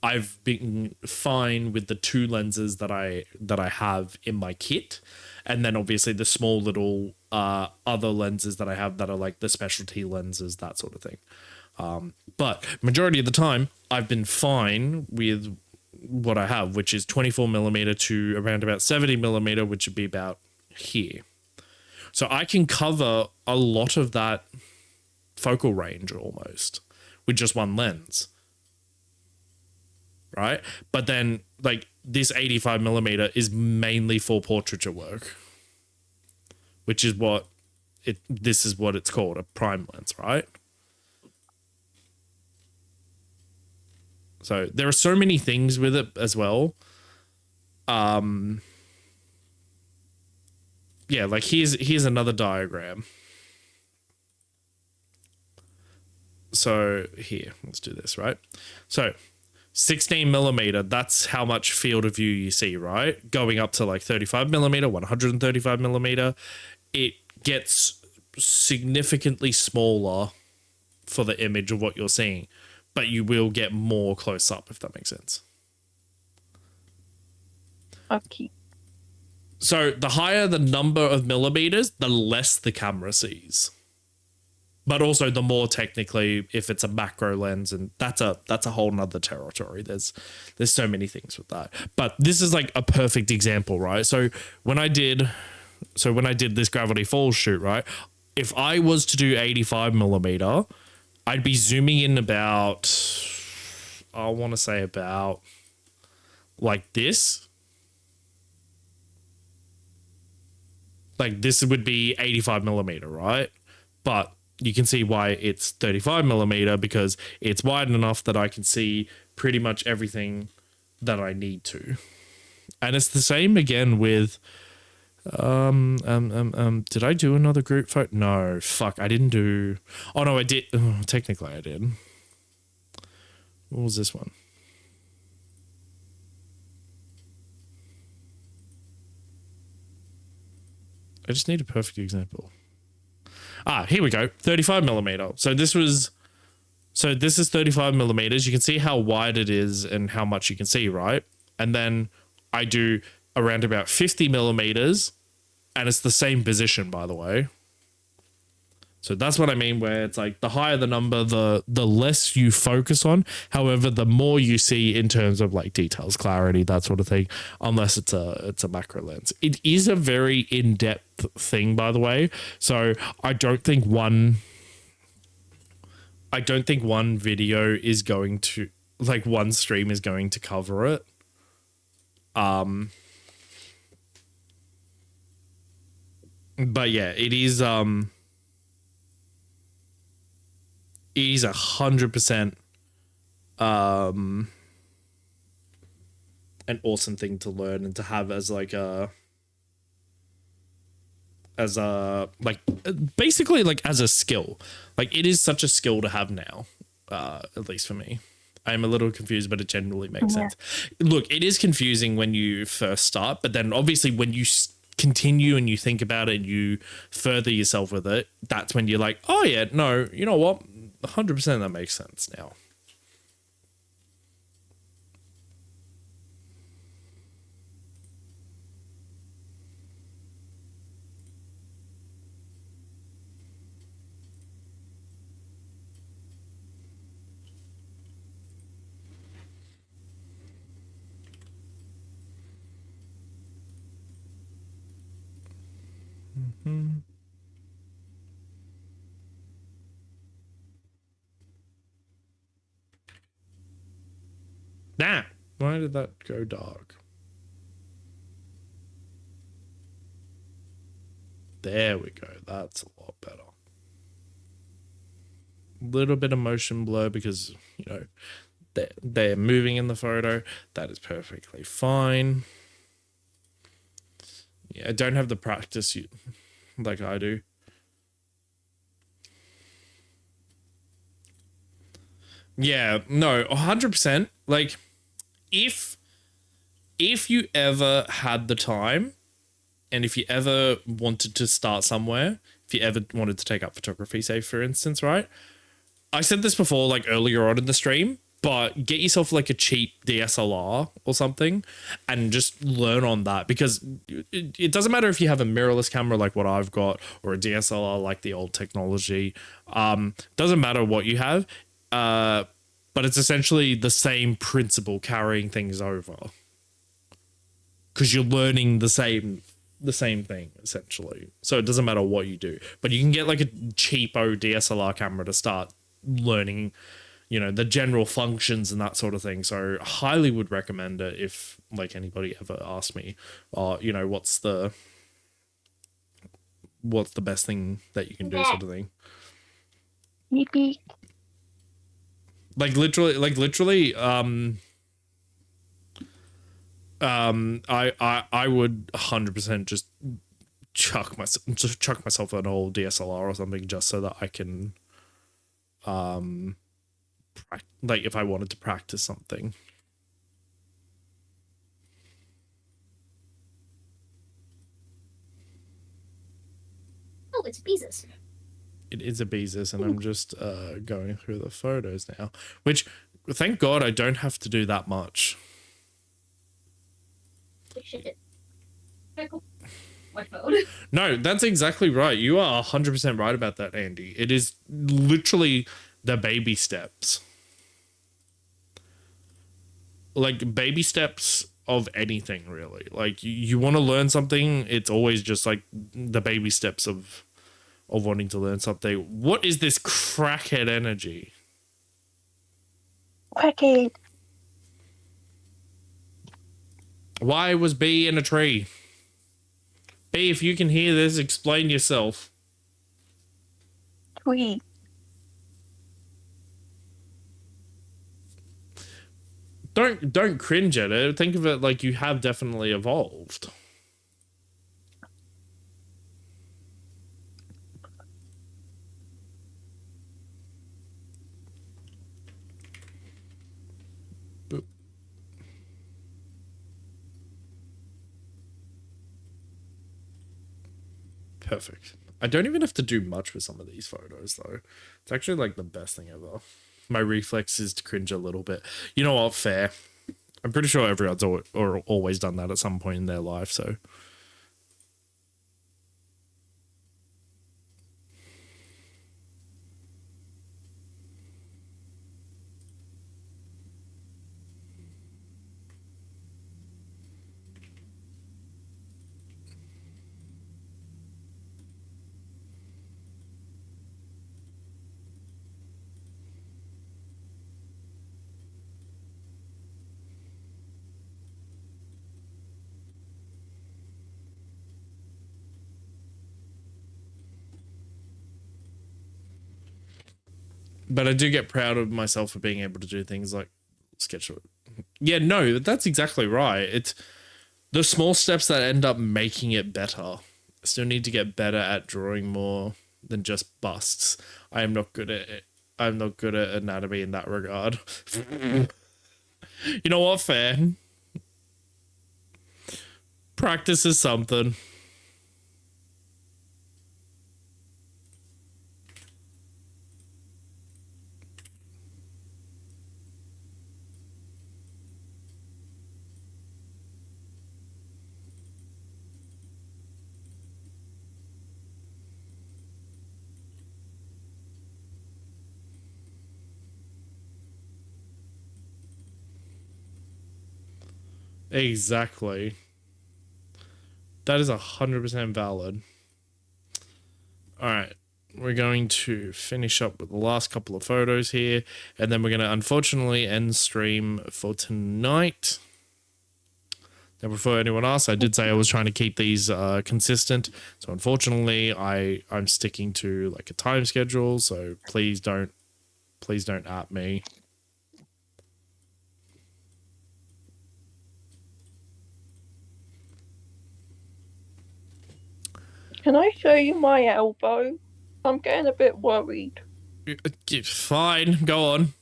I've been fine with the 2 lenses that I have in my kit, and then obviously the small little other lenses that I have that are like the specialty lenses, that sort of thing. But majority of the time, I've been fine with what I have, which is 24 millimeter to around about 70 millimeter, which would be about here. So I can cover a lot of that focal range almost with just one lens, right? But then like this 85 millimeter is mainly for portraiture work, which is this is what it's called, a prime lens, right? So there are so many things with it as well. Yeah, like here's another diagram. So here, let's do this, right? So 16 millimeter, that's how much field of view you see, right? Going up to like 35 millimeter, 135 millimeter, it gets significantly smaller for the image of what you're seeing, but you will get more close up, if that makes sense. Okay. So the higher the number of millimeters, the less the camera sees. But also the more technically, if it's a macro lens, and that's a whole nother territory. There's so many things with that. But this is like a perfect example, right? So when I did this Gravity Falls shoot, right? If I was to do 85 millimeter, I'd be zooming in about, I want to say about like this. Like this would be 85 millimeter, right? But you can see why it's 35 millimeter, because it's wide enough that I can see pretty much everything that I need to. And it's the same again with, did I do another group photo? No, fuck, I didn't do, oh no, I did, technically I did. What was this one? I just need a perfect example. Here we go. 35 millimeter. So this is 35 millimeters. You can see how wide it is and how much you can see, right? And then I do around about 50 millimeters, and it's the same position, by the way. So that's what I mean, where it's like the higher the number, the less you focus on. However, the more you see in terms of like details, clarity, that sort of thing, unless it's a macro lens. It is a very in-depth thing, by the way. So I don't think one video is going to, like one stream is going to cover it. But yeah, it is 100% an awesome thing to learn and to have as like basically like as a skill. Like it is such a skill to have now, at least for me. I'm a little confused, but it generally makes sense. Look, it is confusing when you first start, but then obviously when you continue and you think about it and you further yourself with it, that's when you're like, oh yeah, no, you know what? 100% that makes sense now. Nah, why did that go dark? There we go. That's a lot better. Little bit of motion blur because, you know, they're moving in the photo. That is perfectly fine. Yeah, I don't have the practice like I do. Yeah, no, 100%. Like, if you ever had the time, and if you ever wanted to start somewhere, if you ever wanted to take up photography, say for instance, right? I said this before, like earlier on in the stream, but get yourself like a cheap DSLR or something and just learn on that, because it doesn't matter if you have a mirrorless camera like what I've got or a DSLR like the old technology. Doesn't matter what you have, but it's essentially the same principle carrying things over, because you're learning the same thing essentially. So it doesn't matter what you do, but you can get like a cheapo DSLR camera to start learning, you know, the general functions and that sort of thing. So highly would recommend it if like anybody ever asked me, you know, what's the best thing that you can do, sort of thing. Maybe. Like literally I would 100% just chuck myself an old DSLR or something just so that I can like if I wanted to practice something. Oh, it's Beezus. It is a Beezus, and I'm just going through the photos now, which thank God I don't have to do that much. Shit. My phone. No, that's exactly right. You are 100% right about that, Andy. It is literally the baby steps. Like baby steps of anything, really. Like you want to learn something, it's always just like the baby steps of wanting to learn something. What is this crackhead energy? Crackhead. Why was B in a tree? B, if you can hear this, explain yourself. Tree. Don't cringe at it. Think of it like you have definitely evolved. Boop. Perfect. I don't even have to do much with some of these photos though. It's actually like the best thing ever. My reflex is to cringe a little bit. You know what? Fair. I'm pretty sure everyone's always done that at some point in their life, so. But I do get proud of myself for being able to do things like sketch. Yeah, no, that's exactly right. It's the small steps that end up making it better. I still need to get better at drawing more than just busts. I am not good at it. I'm not good at anatomy in that regard. You know what? Fair. Practice is something. Exactly. That is 100% valid. All right, we're going to finish up with the last couple of photos here, and then we're going to unfortunately end stream for tonight. Now, before anyone asks, I did say I was trying to keep these consistent, so unfortunately I'm sticking to like a time schedule, so please don't at me. Can I show you my elbow? I'm getting a bit worried. Fine, go on.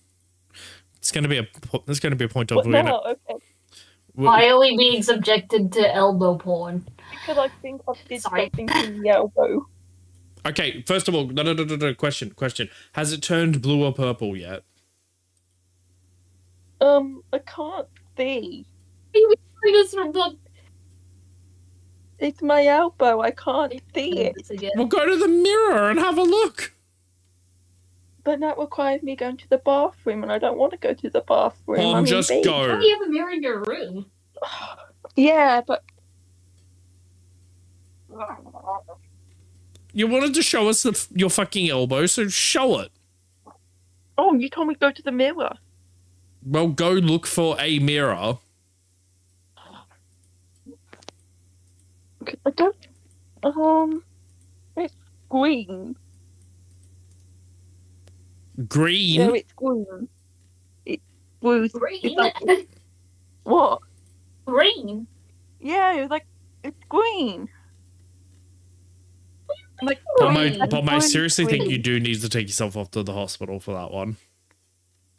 It's gonna be a point of But we're no, gonna, okay. Why are we being subjected to elbow porn? Because I think I did Sorry. something to the elbow. Okay, first of all, no. Question. Has it turned blue or purple yet? I can't see. You bring us from the It's my elbow. I can't see it. again. Well, go to the mirror and have a look. But that requires me going to the bathroom, and I don't want to go to the bathroom. Mom, I'm just in bed. go. How do you have a mirror in your room? Yeah, but You wanted to show us your fucking elbow, so show it. oh, you told me to go to the mirror. Well, go look for a mirror. I don't. It's green. Green. No, it's green. It's blue. Green? It's like, what? Green? Yeah, it's green. Like But green. I seriously think Green. you do need to take yourself off to the hospital for that one.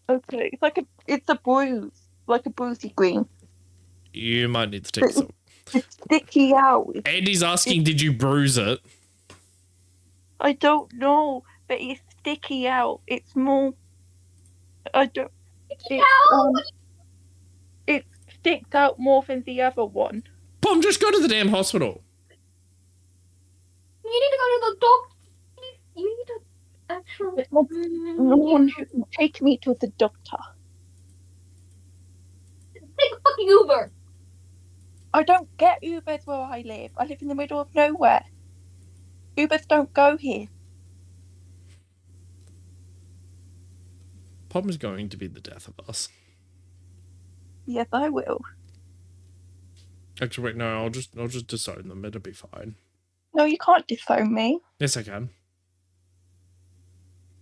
Okay, it's a bruise, like a bruisey green. You might need to take yourself. It's sticky out. Andy's asking, did you bruise it? I don't know, but it's sticky out. It's more. I don't. It sticks out more than the other one. Pom, just go to the damn hospital. You need to go to the doctor. You need to actually. No one should take me to the doctor. Take a fucking Uber. I don't get Ubers where I live. I live in the middle of nowhere. Ubers don't go here. Pom is going to be the death of us. Yes, I will. Actually, wait, no, I'll just disown them. It'll be fine. No, you can't disown me. Yes, I can.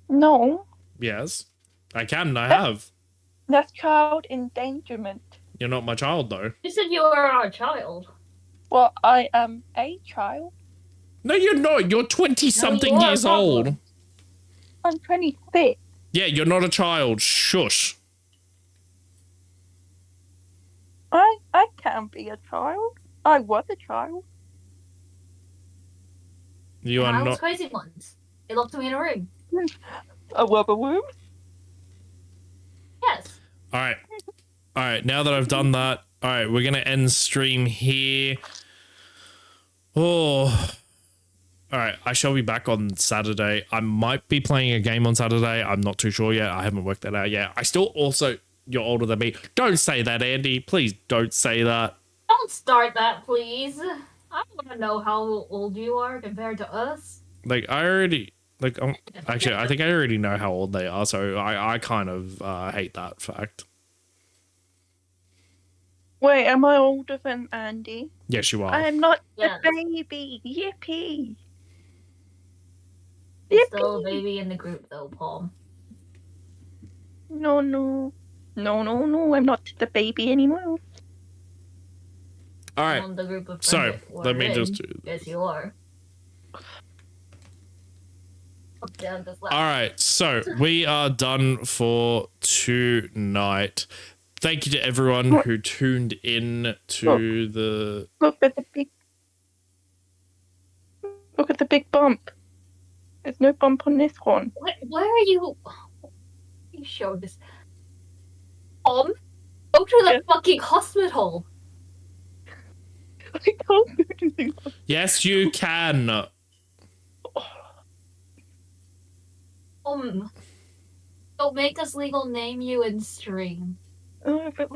No, Yes, I can. And I have. that's child endangerment. You're not my child, though. You said you were our child. Well, I am a child. No, you're not. You're 20-something No, you are, years old. Pablo. I'm 26. Yeah, you're not a child. Shush. I can be a child. I was a child. You are I was not. crazy ones. They locked me in a room. A rubber room. Yes. All right. Now that I've done that, all right, we're gonna end stream here. Oh, all right. I shall be back on Saturday. I might be playing a game on Saturday. I'm not too sure yet. I haven't worked that out yet. I still also. You're older than me. Don't say that, Andy. Please don't say that. Don't start that, please. I want to know how old you are compared to us. Like I already. Like actually, I think I already know how old they are. So I kind of hate that fact. Wait, am I older than Andy? Yes, you are. I am not Yes. a baby. Yippee. You're still a baby in the group, though, Paul. No. I'm not the baby anymore. All right. On the group of So, friends that let we're me in. just do Yes, you are. Up, down, just left. All right, so we are done for tonight. Thank you to everyone who tuned in to the. Look at the big bump. There's no bump on this one. Where are you? You showed this. Go to the Yeah. fucking hospital. I can't go to the Yes, you can. Don't make us legal name you in stream. Oh, but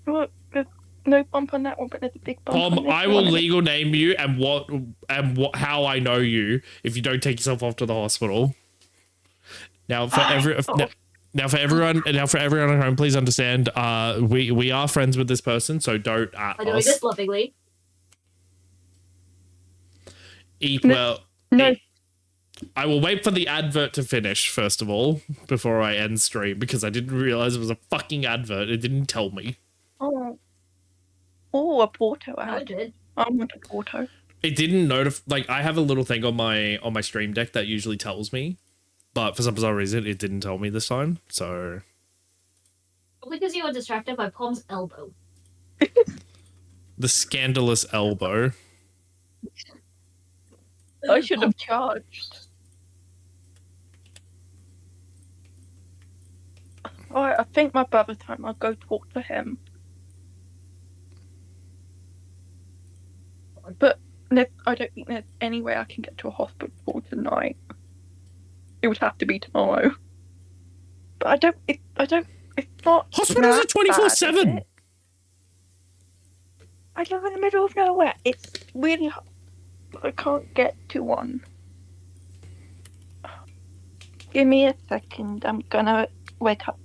look, no bump on that one, but there's a big bump on Pom, this I will one. legal name you and how I know you if you don't take yourself off to the hospital. Now for now for everyone at home, please understand. We are friends with this person, so don't at I'm doing us. this lovingly. Eat No. well. No. I will wait for the advert to finish first of all before I end stream because I didn't realize it was a fucking advert. It didn't tell me. Oh, a Porto No, it ad. did. I want a Porto. It didn't notify. Like I have a little thing on my stream deck that usually tells me, but for some bizarre reason it didn't tell me this time. So Probably because you were distracted by Pom's elbow. the scandalous elbow. I should have charged. Alright, I think my brother's time. I'll go talk to him. But I don't think there's any way I can get to a hospital tonight. It would have to be tomorrow. But I don't. It's not. Hospitals are that bad, 24/7. is it? I live in the middle of nowhere. It's really hard. I can't get to one. Give me a second. I'm gonna wake up.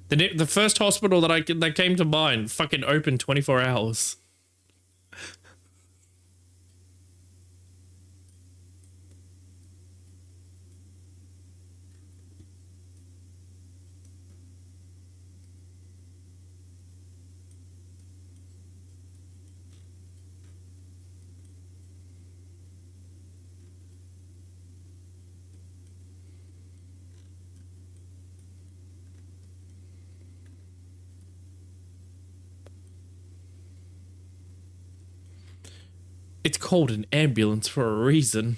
The first hospital that came to mind fucking open 24 hours. It's called an ambulance for a reason.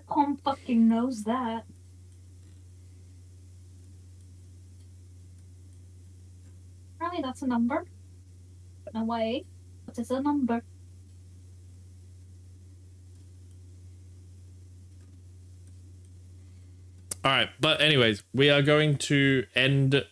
Pom fucking knows that. Apparently that's a number. No way. But it's a number. All right, but anyways, we are going to end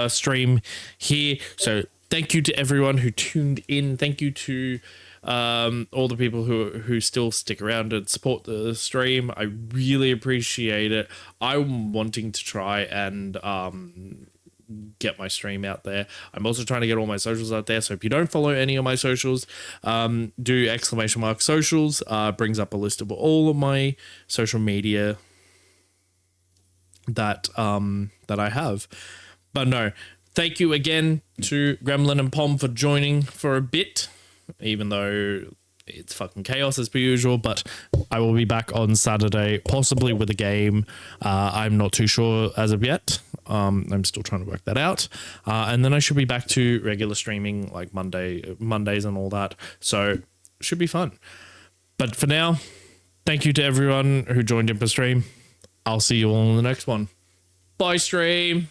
stream here. So thank you to everyone who tuned in. Thank you to all the people who still stick around and support the stream. I really appreciate it. I'm wanting to try and get my stream out there. I'm also trying to get all my socials out there. So if you don't follow any of my socials, do !socials. Brings up a list of all of my social media that I have. But no, thank you again to Gremlin and Pom for joining for a bit, even though it's fucking chaos as per usual. But I will be back on Saturday, possibly with a game. I'm not too sure as of yet. I'm still trying to work that out. And then I should be back to regular streaming like Mondays and all that. So it should be fun. But for now, thank you to everyone who joined in for stream. I'll see you all in the next one. Bye, stream.